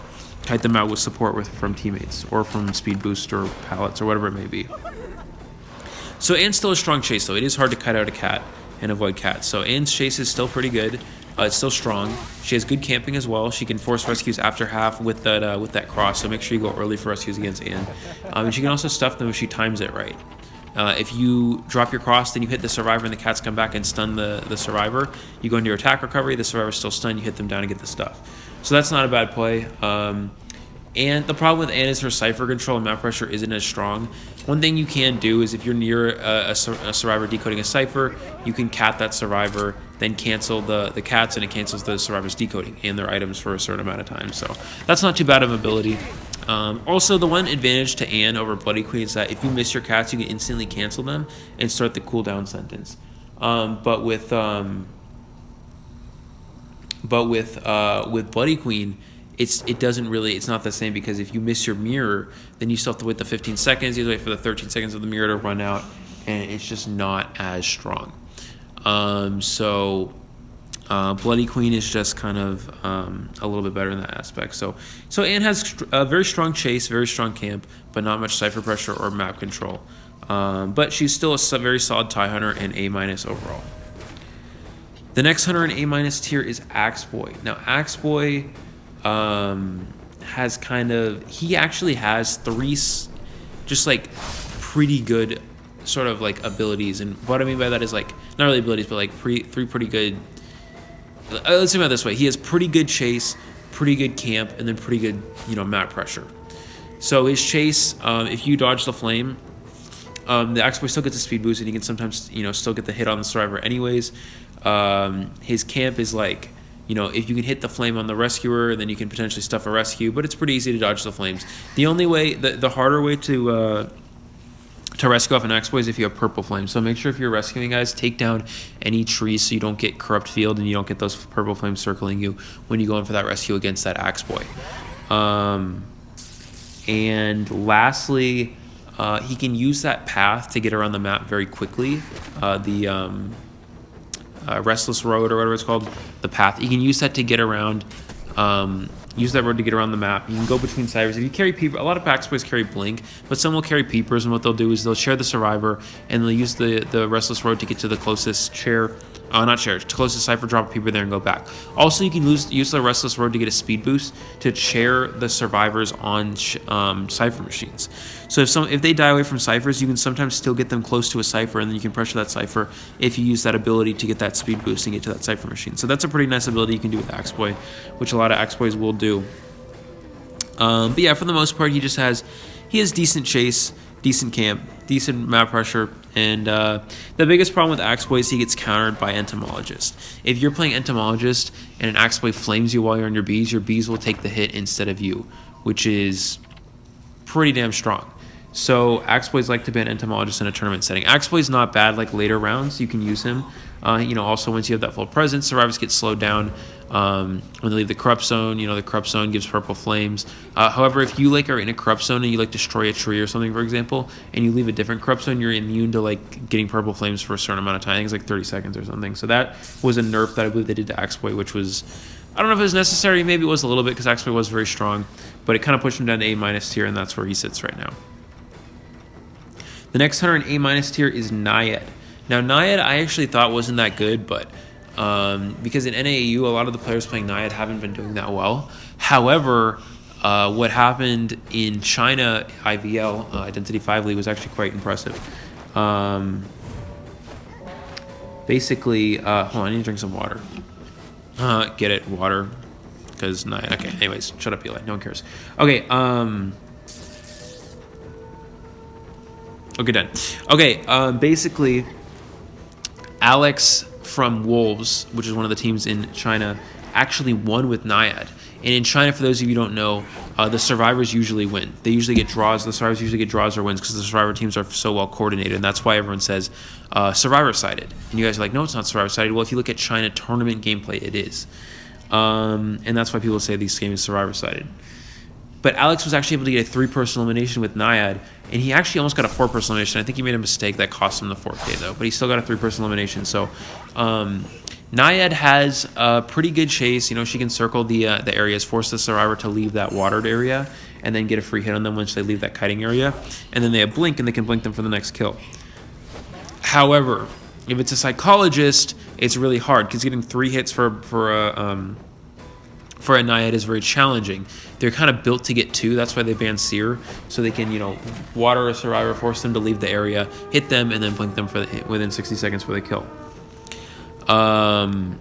kite them out with support from teammates, or from speed boost or pallets, or whatever it may be. So Anne's still a strong chase, though. It is hard to kite out a cat and avoid cats. So Anne's chase is still pretty good. It's still strong. She has good camping as well. She can force rescues after half with that cross, so make sure you go early for rescues against Anne. And she can also stuff them if she times it right. If you drop your cross, then you hit the survivor and the cats come back and stun the survivor. You go into your attack recovery, the survivor's still stunned, you hit them down and get the stuff. So that's not a bad play. And the problem with Anne is her Cypher control and map pressure isn't as strong. One thing you can do is if you're near a survivor decoding a Cypher, you can cat that survivor, then cancel the cats, and it cancels the survivor's decoding and their items for a certain amount of time. So that's not too bad of an ability. Also, the one advantage to Anne over Bloody Queen is that if you miss your cats, you can instantly cancel them and start the cooldown sentence. But with Bloody Queen, it's not the same, because if you miss your mirror, then you still have to wait the 15 seconds. You have to wait for the 13 seconds of the mirror to run out, and it's just not as strong. Bloody Queen is just kind of a little bit better in that aspect. So Anne has a very strong chase, very strong camp, but not much Cypher pressure or map control. But she's still a very solid tie hunter and A- overall. The next hunter in A- tier is Axe Boy. Now, Axe Boy he actually has three just like pretty good sort of like abilities. And what I mean by that is like, not really abilities, but like three pretty good. Let's think about it this way. He has pretty good chase, pretty good camp, and then pretty good, map pressure. So his chase, if you dodge the flame, the Axe Boy still gets a speed boost, and he can sometimes, still get the hit on the survivor anyways. His camp is like, you know, if you can hit the flame on the rescuer, then you can potentially stuff a rescue, but it's pretty easy to dodge the flames. The only way, the harder way to rescue off an Axe-Boy is if you have purple flames. So make sure if you're rescuing guys, take down any trees so you don't get corrupt field and you don't get those purple flames circling you when you go in for that rescue against that Axe-Boy. And lastly, he can use that path to get around the map very quickly. Restless Road or whatever it's called, the path. You can use that to get around. Use that road to get around the map. You can go between ciphers. If you carry peeper, a lot of Axe-Boys carry blink, but some will carry peepers, and what they'll do is they'll share the survivor, and they'll use the restless road to get to the closest closest cipher, drop a peeper there, and go back. Also, you can use the restless road to get a speed boost to chair the survivors on cipher machines. So if they die away from ciphers, you can sometimes still get them close to a cipher, and then you can pressure that cipher if you use that ability to get that speed boost and get to that cipher machine. So that's a pretty nice ability you can do with Axe-Boy, which a lot of Axe-Boys will do. But yeah, for the most part, he has decent chase, decent camp, decent map pressure, and the biggest problem with Axe-Boy is he gets countered by Entomologist. If you're playing Entomologist and an Axe-Boy flames you while you're on your bees will take the hit instead of you, which is pretty damn strong. So Axe-Boys like to ban Entomologist in a tournament setting. Axe-Boy's not bad, like later rounds, you can use him. Also once you have that full presence, survivors get slowed down when they leave the corrupt zone. The corrupt zone gives purple flames. However, if you are in a corrupt zone and you destroy a tree or something, for example, and you leave a different corrupt zone, you're immune to getting purple flames for a certain amount of time. I think it's 30 seconds or something. So that was a nerf that I believe they did to Axe-Boy, which was, I don't know if it was necessary. Maybe it was a little bit because Axe-Boy was very strong, but it kind of pushed him down to A- tier, and that's where he sits right now. The next hunter in A- tier is Nyad. Now, Nyad I actually thought wasn't that good, but because in NAAU, a lot of the players playing Nyad haven't been doing that well. However, what happened in China IVL, Identity 5 League, was actually quite impressive. Basically, hold on, I need to drink some water. Get it, water, because Nyad. Okay, anyways, shut up, Eli. No one cares. Okay, okay, done. Okay, basically, Alex from Wolves, which is one of the teams in China, actually won with Nyad. And in China, for those of you who don't know, the survivors usually win. They usually get draws. The survivors usually get draws or wins because the survivor teams are so well coordinated. And that's why everyone says survivor-sided. And you guys are like, no, it's not survivor-sided. Well, if you look at China tournament gameplay, it is. And that's why people say this game is survivor-sided. But Alex was actually able to get a 3-person elimination with Nyad, and he actually almost got a 4-person elimination. I think he made a mistake that cost him the 4K, though, but he still got a 3-person elimination. So Nyad has a pretty good chase. She can circle the areas, force the survivor to leave that watered area, and then get a free hit on them once they leave that kiting area. And then they have blink, and they can blink them for the next kill. However, if it's a psychologist, it's really hard, because getting 3 hits for a Naiad is very challenging. They're kind of built to get 2. That's why they ban Seer, so they can, water a survivor, force them to leave the area, hit them, and then blink them within 60 seconds for the kill. And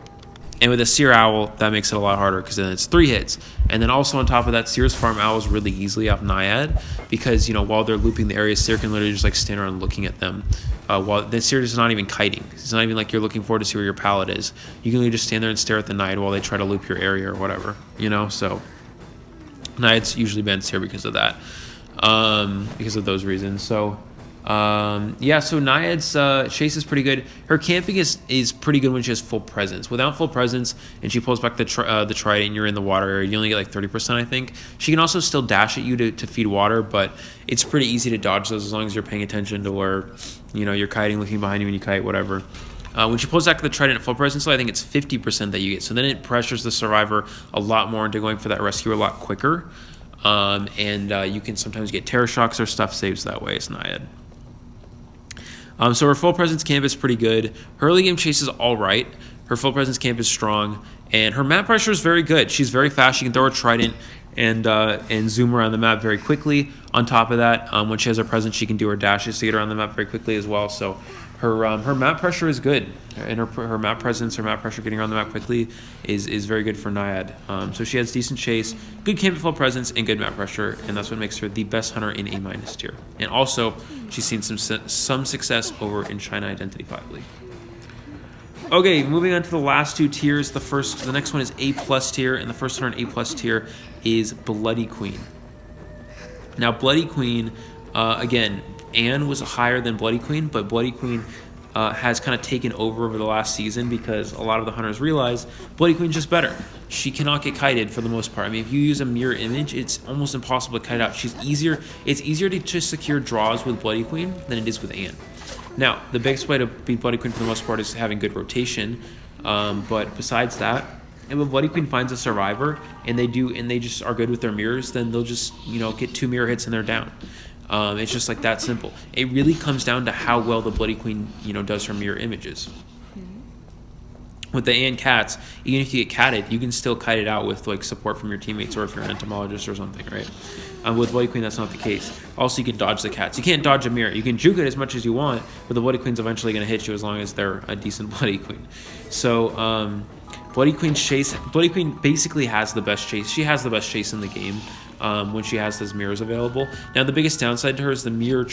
with a Seer Owl, that makes it a lot harder because then it's 3 hits. And then also on top of that, Seer's farm owls really easily off Nyad because, while they're looping the area, Seer can literally just stand around looking at them. While the Seer is not even kiting. It's not even like you're looking forward to see where your pallet is. You can literally just stand there and stare at the Nyad while they try to loop your area or whatever, So Nyad's usually banned Seer because of that, because of those reasons. So so Nyad's chase is pretty good. Her camping is pretty good when she has full presence. Without full presence and she pulls back the trident and you're in the water area, you only get 30%, I think. She can also still dash at you to feed water, but it's pretty easy to dodge those as long as you're paying attention to where, you're kiting, looking behind you when you kite, whatever. When she pulls back the trident at full presence, so I think it's 50% that you get. So then it pressures the survivor a lot more into going for that rescue a lot quicker. And you can sometimes get terror shocks or stuff saves that way. It's Nyad. So her full presence camp is pretty good. Her early game chase is all right. Her full presence camp is strong, and her map pressure is very good. She's very fast. She can throw her trident and zoom around the map very quickly. On top of that, when she has her presence, she can do her dashes to get around the map very quickly as well. So her map pressure is good, and her map presence, her map pressure getting around the map quickly is very good for Nyad. So she has decent chase, good camp full presence, and good map pressure, and that's what makes her the best hunter in A- tier. And also, she's seen some success over in China Identity 5 League. Okay, moving on to the last two tiers. The next one is A+ tier, and the first hunter in A+ tier is Bloody Queen. Now, Bloody Queen, again, Anne was higher than Bloody Queen, but Bloody Queen has kind of taken over the last season because a lot of the hunters realize Bloody Queen's just better. She cannot get kited for the most part. I mean, if you use a mirror image, it's almost impossible to kite out. It's easier to just secure draws with Bloody Queen than it is with Anne. Now, the biggest way to beat Bloody Queen for the most part is having good rotation. But besides that, and when Bloody Queen finds a survivor and they just are good with their mirrors, then they'll just get 2 mirror hits and they're down. It's just like that simple. It really comes down to how well the Bloody Queen does her mirror images. With the Anne cats, even if you get catted, you can still kite it out with like support from your teammates or if you're an entomologist or something, right? With Bloody Queen, that's not the case. Also, you can dodge the cats. You can't dodge a mirror. You can juke it as much as you want, but the Bloody Queen's eventually going to hit you as long as they're a decent Bloody Queen. So, Bloody Queen basically has the best chase. She has the best chase in the game when she has those mirrors available. Now, the biggest downside to her is the mirror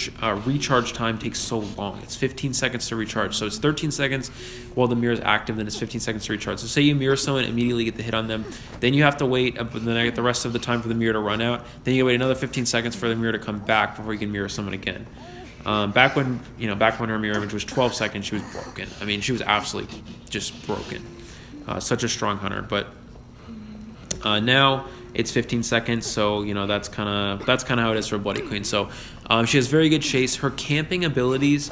recharge time takes so long. It's 15 seconds to recharge. So it's 13 seconds while the mirror is active, then it's 15 seconds to recharge. So say you mirror someone, immediately get the hit on them. Then you have to wait the rest of the time for the mirror to run out. Then you wait another 15 seconds for the mirror to come back before you can mirror someone again. Back when her mirror image was 12 seconds, she was broken. I mean, she was absolutely just broken. Such a strong hunter, but now it's 15 seconds, so that's kind of how it is for Bloody Queen. So she has very good chase. Her camping abilities,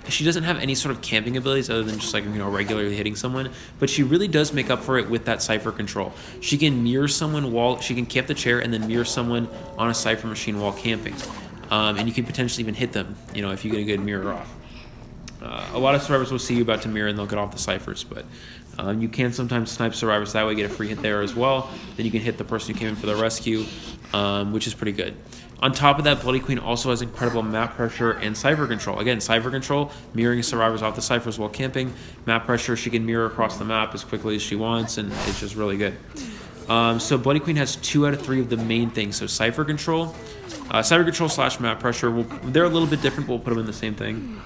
she doesn't have any sort of camping abilities other than just regularly hitting someone, but she really does make up for it with that cipher control. She can mirror someone while she can camp the chair and then mirror someone on a cipher machine while camping, and you can potentially even hit them if you get a good mirror off. A lot of survivors will see you about to mirror and they'll get off the ciphers, but you can sometimes snipe survivors that way, get a free hit there as well. Then you can hit the person who came in for the rescue, which is pretty good. On top of that, Bloody Queen also has incredible map pressure and cipher control. Again, cipher control, mirroring survivors off the ciphers while camping. Map pressure, she can mirror across the map as quickly as she wants, and it's just really good. So Bloody Queen has 2 out of 3 of the main things. So cipher control / map pressure. They're a little bit different, but we'll put them in the same thing.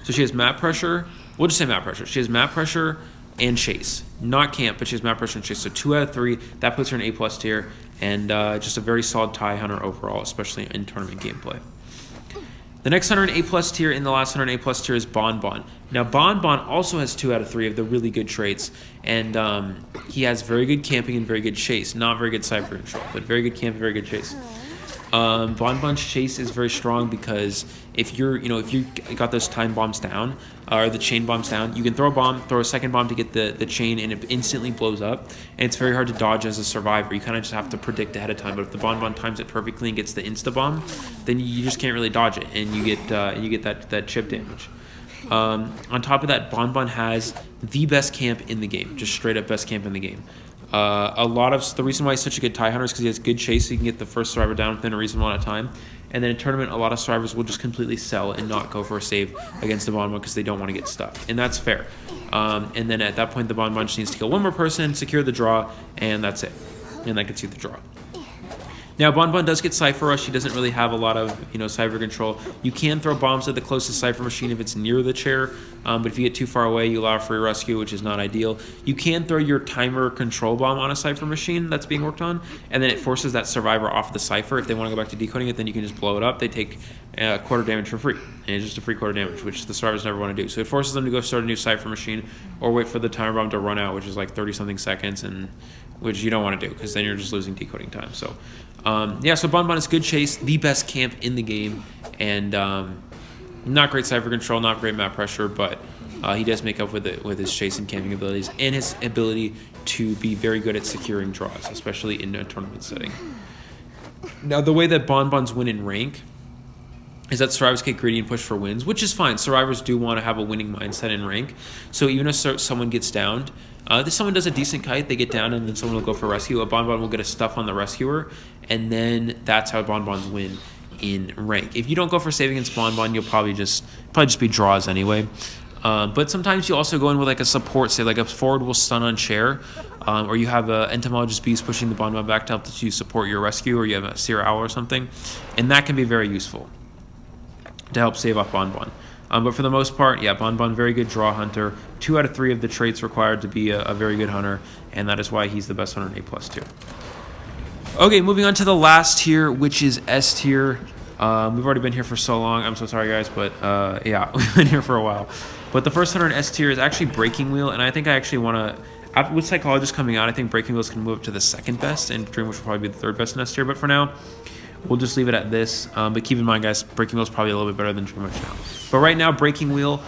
So she has map pressure. We'll just say map pressure. She has map pressure and chase. Not camp, but she has map pressure and chase. So 2 out of 3. That puts her in A+ tier. And just a very solid tie hunter overall, especially in tournament gameplay. The next hunter in A+ tier and the last hunter in A+ tier is Bon Bon. Now, Bon Bon also has 2 out of 3 of the really good traits. And he has very good camping and very good chase. Not very good cipher control, but very good camp and very good chase. Bon Bon's chase is very strong because if you got those time bombs down or the chain bombs down, you can throw a bomb, throw a second bomb to get the chain, and it instantly blows up. And it's very hard to dodge as a survivor. You kind of just have to predict ahead of time. But if the Bon Bon times it perfectly and gets the insta bomb, then you just can't really dodge it, and you get that chip damage. On top of that, Bon Bon has the best camp in the game, just straight up best camp in the game. The reason why he's such a good tie hunter is because he has good chase, so he can get the first survivor down within a reasonable amount of time. And then in tournament, a lot of survivors will just completely sell and not go for a save against the Bon Bon because they don't want to get stuck, and that's fair. And then at that point, the Bon Bon just needs to kill one more person, secure the draw, and that's it. And that gets you the draw. Now, Bon Bon does get Cypher Rush. He doesn't really have a lot of, cipher control. You can throw bombs at the closest Cypher machine if it's near the chair, but if you get too far away, you allow free rescue, which is not ideal. You can throw your timer control bomb on a Cypher machine that's being worked on, and then it forces that survivor off the Cypher. If they want to go back to decoding it, then you can just blow it up. They take quarter damage for free, and it's just a free quarter damage, which the survivors never want to do. So it forces them to go start a new Cypher machine or wait for the timer bomb to run out, which is like 30-something seconds, and which you don't want to do because then you're just losing decoding time. So so Bon Bon is good chase, the best camp in the game, and not great cipher control, not great map pressure, but he does make up with it with his chase and camping abilities and his ability to be very good at securing draws, especially in a tournament setting. Now, the way that Bon Bons win in rank is that survivors get greedy and push for wins, which is fine. Survivors do want to have a winning mindset in rank, so even if someone gets downed, if someone does a decent kite, they get down, and then someone will go for rescue. A Bon Bon will get a stuff on the rescuer, and then that's how Bon Bons win in rank. If you don't go for save against Bon Bon, you'll probably just be draws anyway. But sometimes you also go in with like a support, say like a forward will stun on chair, or you have a entomologist beast pushing the Bon Bon back to help you support your rescue, or you have a Seer Owl or something, and that can be very useful to help save off Bon Bon. But for the most part, yeah, Bon, very good draw hunter. 2 out of 3 of the traits required to be a very good hunter, and that is why he's the best hunter in A+ tier. Okay, moving on to the last tier, which is S tier. We've already been here for so long. I'm so sorry, guys, but yeah, we've been here for a while. But the first hunter in S tier is actually Breaking Wheel, and I think I actually want to, with Psychologist coming out, I think Breaking Wheel's can move up to the 2nd best, and Dreamwitch will probably be the 3rd best in S tier. But for now, we'll just leave it at this. But keep in mind, guys, Breaking Wheel's probably a little bit better than Dreamwitch now. But right now, Breaking Wheel,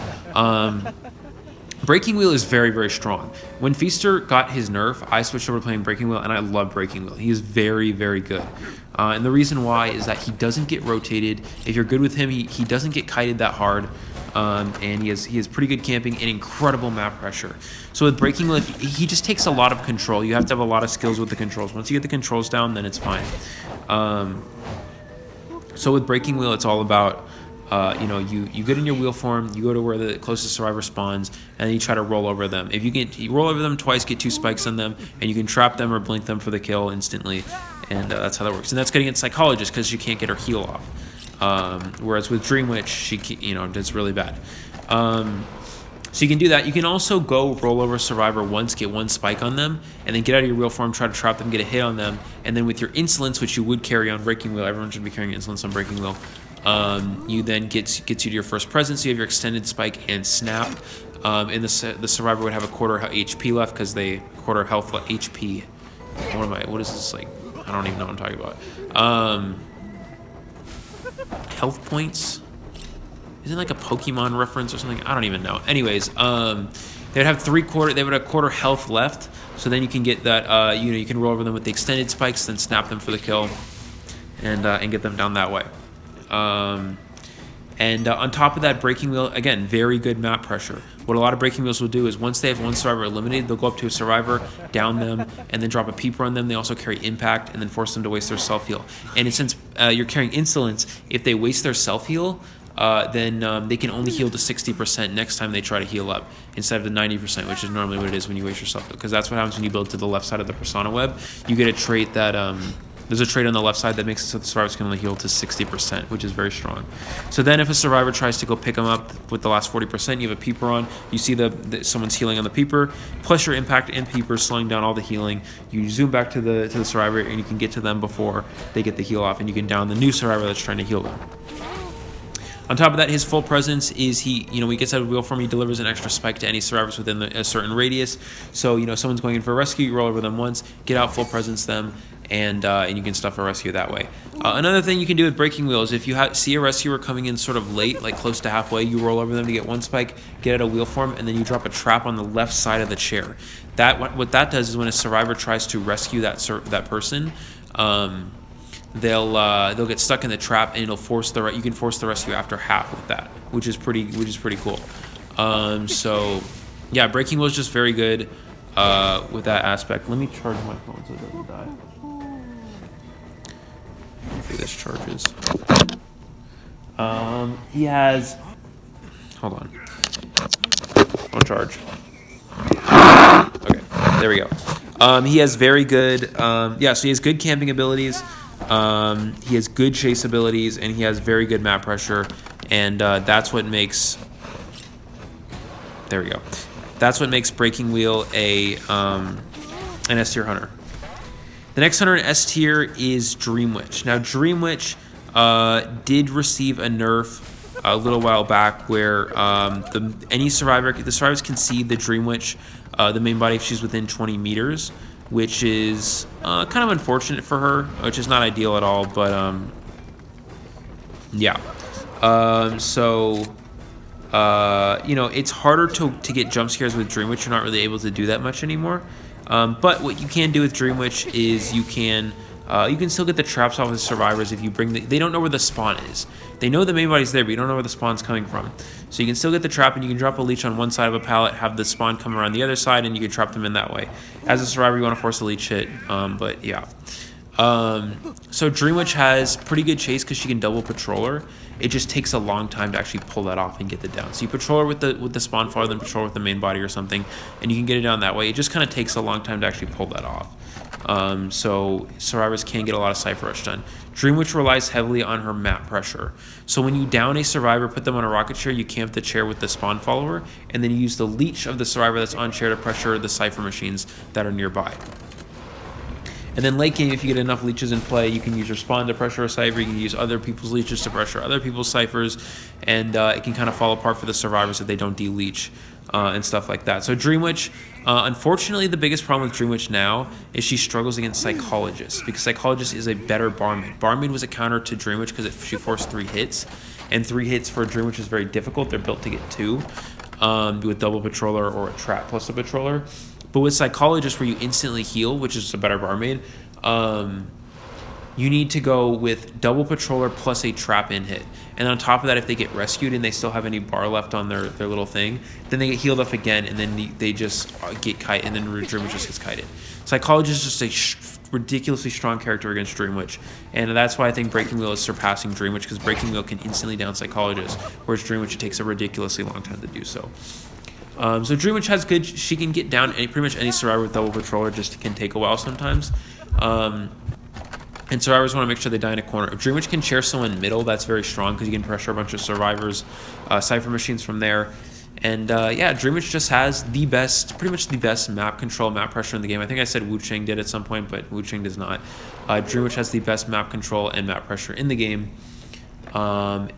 Breaking Wheel is very, very strong. When Feaster got his nerf, I switched over to playing Breaking Wheel, and I love Breaking Wheel. He is very, very good. And the reason why is that he doesn't get rotated. If you're good with him, he doesn't get kited that hard. And he has pretty good camping and incredible map pressure. So with Breaking Wheel, he just takes a lot of control. You have to have a lot of skills with the controls. Once you get the controls down, then it's fine. So with Breaking Wheel, it's all about, you get in your wheel form, you go to where the closest survivor spawns, and then you try to roll over them. If you roll over them twice, get 2 spikes on them, and you can trap them or blink them for the kill instantly. And that's how that works. And that's good against Psychologist because she can't get her heal off. Whereas with Dreamwitch, she does really bad. So you can do that. You can also go roll over Survivor once, get 1 spike on them, and then get out of your wheel form, try to trap them, get a hit on them, and then with your Insolence, which you would carry on Breaking Wheel, everyone should be carrying Insolence on Breaking Wheel, you then gets you to your first presence. So you have your extended spike and snap. And the Survivor would have a quarter HP left because they quarter health HP. What is this like? I don't even know what I'm talking about. Health points? Is it like a Pokemon reference or something? I don't even know. Anyways, they would have a quarter health left. So then you can get that. You can roll over them with the extended spikes, then snap them for the kill, and get them down that way. And on top of that, Breaking Wheel, again, very good map pressure. What a lot of Breaking Wheels will do is once they have 1 survivor eliminated, they'll go up to a survivor, down them, and then drop a peeper on them. They also carry Impact and then force them to waste their self-heal. And since you're carrying Insolence, if they waste their self-heal, then they can only heal to 60% next time they try to heal up, instead of the 90%, which is normally what it is when you waste your self-heal. Because that's what happens when you build to the left side of the Persona web. You get a trait that... there's a trait on the left side that makes it so the survivors can only heal to 60%, which is very strong. So then if a survivor tries to go pick them up with the last 40%, you have a peeper on, you see someone's healing on the peeper, plus your impact and peeper slowing down all the healing. You zoom back to the survivor and you can get to them before they get the heal off, and you can down the new survivor that's trying to heal them. On top of that, his full presence is he gets out of wheel form, he delivers an extra spike to any survivors within a certain radius. So, someone's going in for a rescue, you roll over them once, get out, full presence them, and you can stuff a rescue that way. Another thing you can do with Breaking Wheel is if you see a rescuer coming in sort of late, like close to halfway, you roll over them to get 1 spike, get out of wheel form, and then you drop a trap on the left side of the chair. What that does is when a survivor tries to rescue that person, they'll get stuck in the trap, and you can force the rescue after half with that, which is pretty cool. So yeah, Breaking Wheel is just very good with that aspect. Let me charge my phone so it doesn't die. Hopefully this charges. He has. Hold on. Won't charge. Okay, there we go. He has very good. So he has good camping abilities. He has good chase abilities, and he has very good map pressure, and that's what makes. There we go. That's what makes Breaking Wheel an S tier hunter. The next hunter in S tier is Dreamwitch. Now, Dreamwitch did receive a nerf a little while back where the survivors can see the Dreamwitch, the main body, if she's within 20 meters, which is kind of unfortunate for her, which is not ideal at all, but yeah. It's harder to get jump scares with Dreamwitch. You're not really able to do that much anymore. But what you can do with Dreamwitch is you can still get the traps off of the survivors if you bring they don't know where the spawn is. They know the main body's there, but you don't know where the spawn's coming from. So you can still get the trap, and you can drop a leech on one side of a pallet, have the spawn come around the other side, and you can trap them in that way. As a survivor, you want to force a leech hit, but yeah. So Dreamwitch has pretty good chase because she can double patroller. It just takes a long time to actually pull that off and get it down. So you patrol her with the spawn farther than patrol with the main body or something, and you can get it down that way. It just kind of takes a long time to actually pull that off. So survivors can get a lot of Cypher Rush done. Dreamwitch relies heavily on her map pressure. So when you down a survivor, put them on a rocket chair, you camp the chair with the spawn follower, and then you use the leech of the survivor that's on chair to pressure the Cypher machines that are nearby. And then late game, if you get enough leeches in play, you can use your spawn to pressure a Cypher, you can use other people's leeches to pressure other people's Cyphers, and it can kind of fall apart for the survivors if they don't de-leech and stuff like that. So Dreamwitch, unfortunately, the biggest problem with Dreamwitch now is she struggles against Psychologist, because Psychologist is a better Barmaid. Barmaid was a counter to Dreamwitch because she forced 3 hits, and 3 hits for Dreamwitch is very difficult. They're built to get 2 with double Patroller or a Trap plus a Patroller. But with Psychologist, where you instantly heal, which is a better Barmaid, you need to go with double Patroller plus a Trap in hit. And on top of that, if they get rescued and they still have any bar left on their little thing, then they get healed up again, and then they just get kite, and then Dreamwitch just gets kited. Psychologist is just a ridiculously strong character against Dreamwitch, and that's why I think Breaking Wheel is surpassing Dreamwitch, because Breaking Wheel can instantly down Psychologist, whereas Dreamwitch, it takes a ridiculously long time to do so. So Dreamwitch has good, she can get down pretty much any survivor with double Patroller, just can take a while sometimes. And survivors want to make sure they die in a corner. If Dreamwitch can chair someone middle, that's very strong, because you can pressure a bunch of survivors, Cypher machines from there. And yeah, Dreamwitch just has the best, pretty much the best map control, map pressure in the game. I think I said Wu Chang did at some point, but Wu Chang does not. Dreamwitch has the best map control and map pressure in the game. And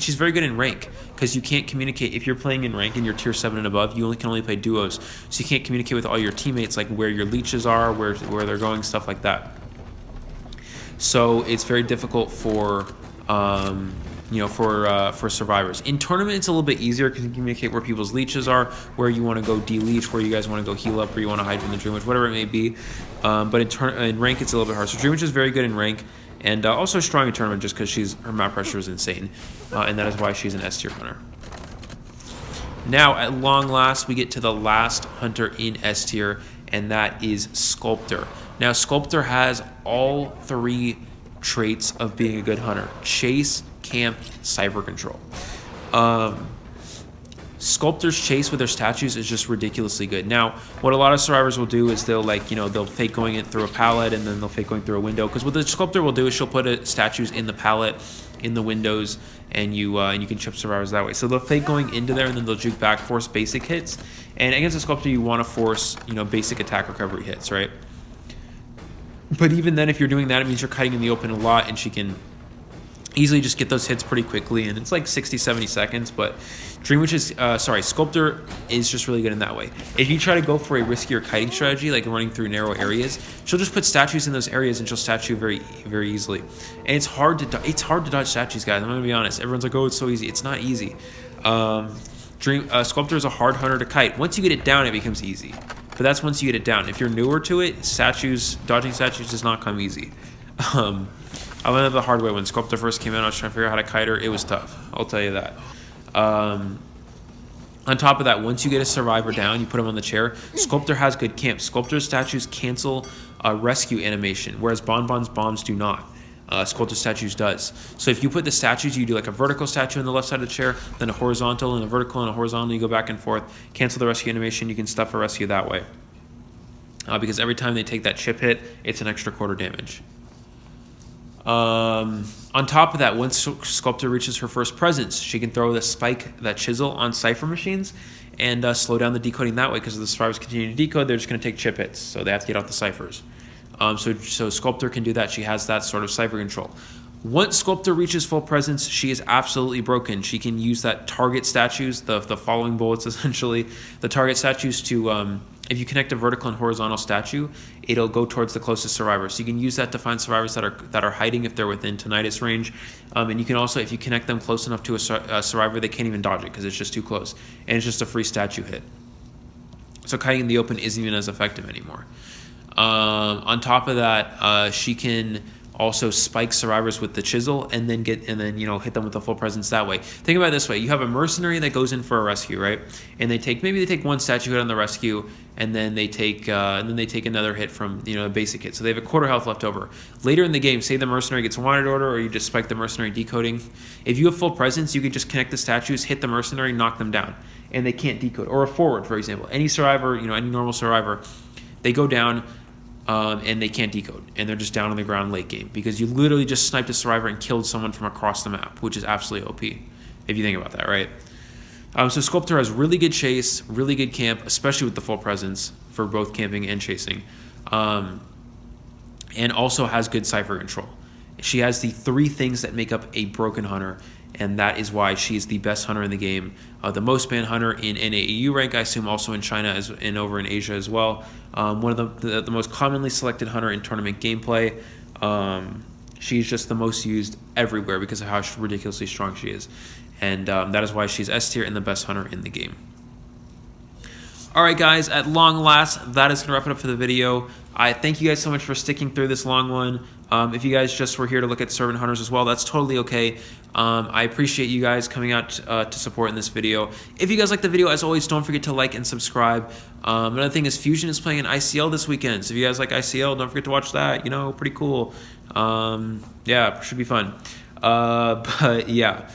she's very good in rank, because you can't communicate if you're playing in rank and you're tier 7 and above. You can only play duos, so you can't communicate with all your teammates, like where your leeches are, where they're going, stuff like that. So it's very difficult for for survivors. In tournament, it's a little bit easier, because you can communicate where people's leeches are, where you want to go de-leech, where you guys want to go heal up, where you want to hide from the Dreamwitch, whatever it may be. But in rank, it's a little bit hard. So Dreamwitch is very good in rank. And also strong in tournament, just because her map pressure is insane. And that is why she's an S tier hunter. Now, at long last, we get to the last hunter in S tier, and that is Sculptor. Now, Sculptor has all 3 traits of being a good hunter: chase, camp, Cypher control. Sculptor's chase with their statues is just ridiculously good. Now, what a lot of survivors will do is they'll they'll fake going in through a pallet, and then they'll fake going through a window. Because what the Sculptor will do is she'll put statues in the pallet, in the windows, and you can chip survivors that way. So they'll fake going into there, and then they'll juke back, force basic hits. And against a Sculptor, you want to force basic attack recovery hits, right? But even then, if you're doing that, it means you're kiting in the open a lot, and she can easily just get those hits pretty quickly, and it's like 60-70 seconds. But Sculptor is just really good in that way. If you try to go for a riskier kiting strategy, like running through narrow areas, she'll just put statues in those areas, and she'll statue very, very easily. And it's hard to dodge statues, guys. I'm gonna be honest. Everyone's like, oh, it's so easy. It's not easy. Sculptor is a hard hunter to kite. Once you get it down, it becomes easy. But that's once you get it down. If you're newer to it, dodging statues does not come easy. I learned it the hard way. When Sculptor first came out, I was trying to figure out how to kite her. It was tough. I'll tell you that. On top of that, once you get a survivor down, you put him on the chair. Sculptor has good camp. Sculptor's statues cancel rescue animation, whereas Bonbon's bombs do not. Sculptor statues does. So if you put the statues, you do like a vertical statue on the left side of the chair, then a horizontal, and a vertical, and a horizontal. You go back and forth. Cancel the rescue animation. You can stuff a rescue that way. Because every time they take that chip hit, it's an extra quarter damage. On top of that, once Sculptor reaches her first presence, she can throw the spike, that chisel, on Cypher machines and slow down the decoding that way, because if the survivors continue to decode, they're just going to take chip hits, so they have to get out the Cyphers. So Sculptor can do that. She has that sort of Cypher control. Once Sculptor reaches full presence, she is absolutely broken. She can use that target statues, the following bullets essentially, the target statues to, if you connect a vertical and horizontal statue, it'll go towards the closest survivor. So you can use that to find survivors that are hiding if they're within tinnitus range. And you can also, if you connect them close enough to a survivor, they can't even dodge it because it's just too close. And it's just a free statue hit. So kiting in the open isn't even as effective anymore. On top of that, she can also spike survivors with the chisel and then hit them with the full presence that way. Think about it this way: you have a mercenary that goes in for a rescue, right? And they take one statue hit on the rescue, and then they take another hit from a basic hit. So they have a quarter health left over. Later in the game, say the mercenary gets a wanted order, or you just spike the mercenary decoding. If you have full presence, you can just connect the statues, hit the mercenary, knock them down. and they can't decode. Or a forward, for example. Any survivor, any normal survivor, they go down and they can't decode. And they're just down on the ground late game because you literally just sniped a survivor and killed someone from across the map, which is absolutely OP, if you think about that, right? So Sculptor has really good chase, really good camp, especially with the full presence for both camping and chasing. And also has good cipher control. She has the 3 things that make up a broken hunter, and that is why she's the best hunter in the game. The most banned hunter in NAEU rank, I assume also in China and over in Asia as well. One of the most commonly selected hunter in tournament gameplay. She's just the most used everywhere because of how ridiculously strong she is. And that is why she's S tier and the best hunter in the game. Alright guys, at long last, that is going to wrap it up for the video. I thank you guys so much for sticking through this long one. If you guys just were here to look at servant hunters as well, that's totally okay. I appreciate you guys coming out to support in this video. If you guys like the video, as always, don't forget to like and subscribe. Another thing is Fusion is playing an ICL this weekend, so if you guys like ICL, don't forget to watch that. Pretty cool. Yeah, should be fun. But yeah.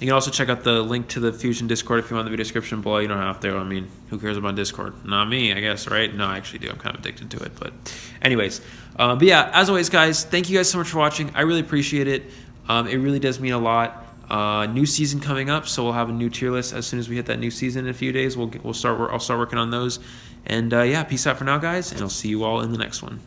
You can also check out the link to the Fusion Discord if you want in the video description below. You don't have to. I mean, who cares about Discord? Not me, I guess, right? No, I actually do. I'm kind of addicted to it. But anyways, but yeah, as always, guys, thank you guys so much for watching. I really appreciate it. It really does mean a lot. New season coming up, so we'll have a new tier list as soon as we hit that new season in a few days. I'll start working on those. And yeah, peace out for now, guys, and I'll see you all in the next one.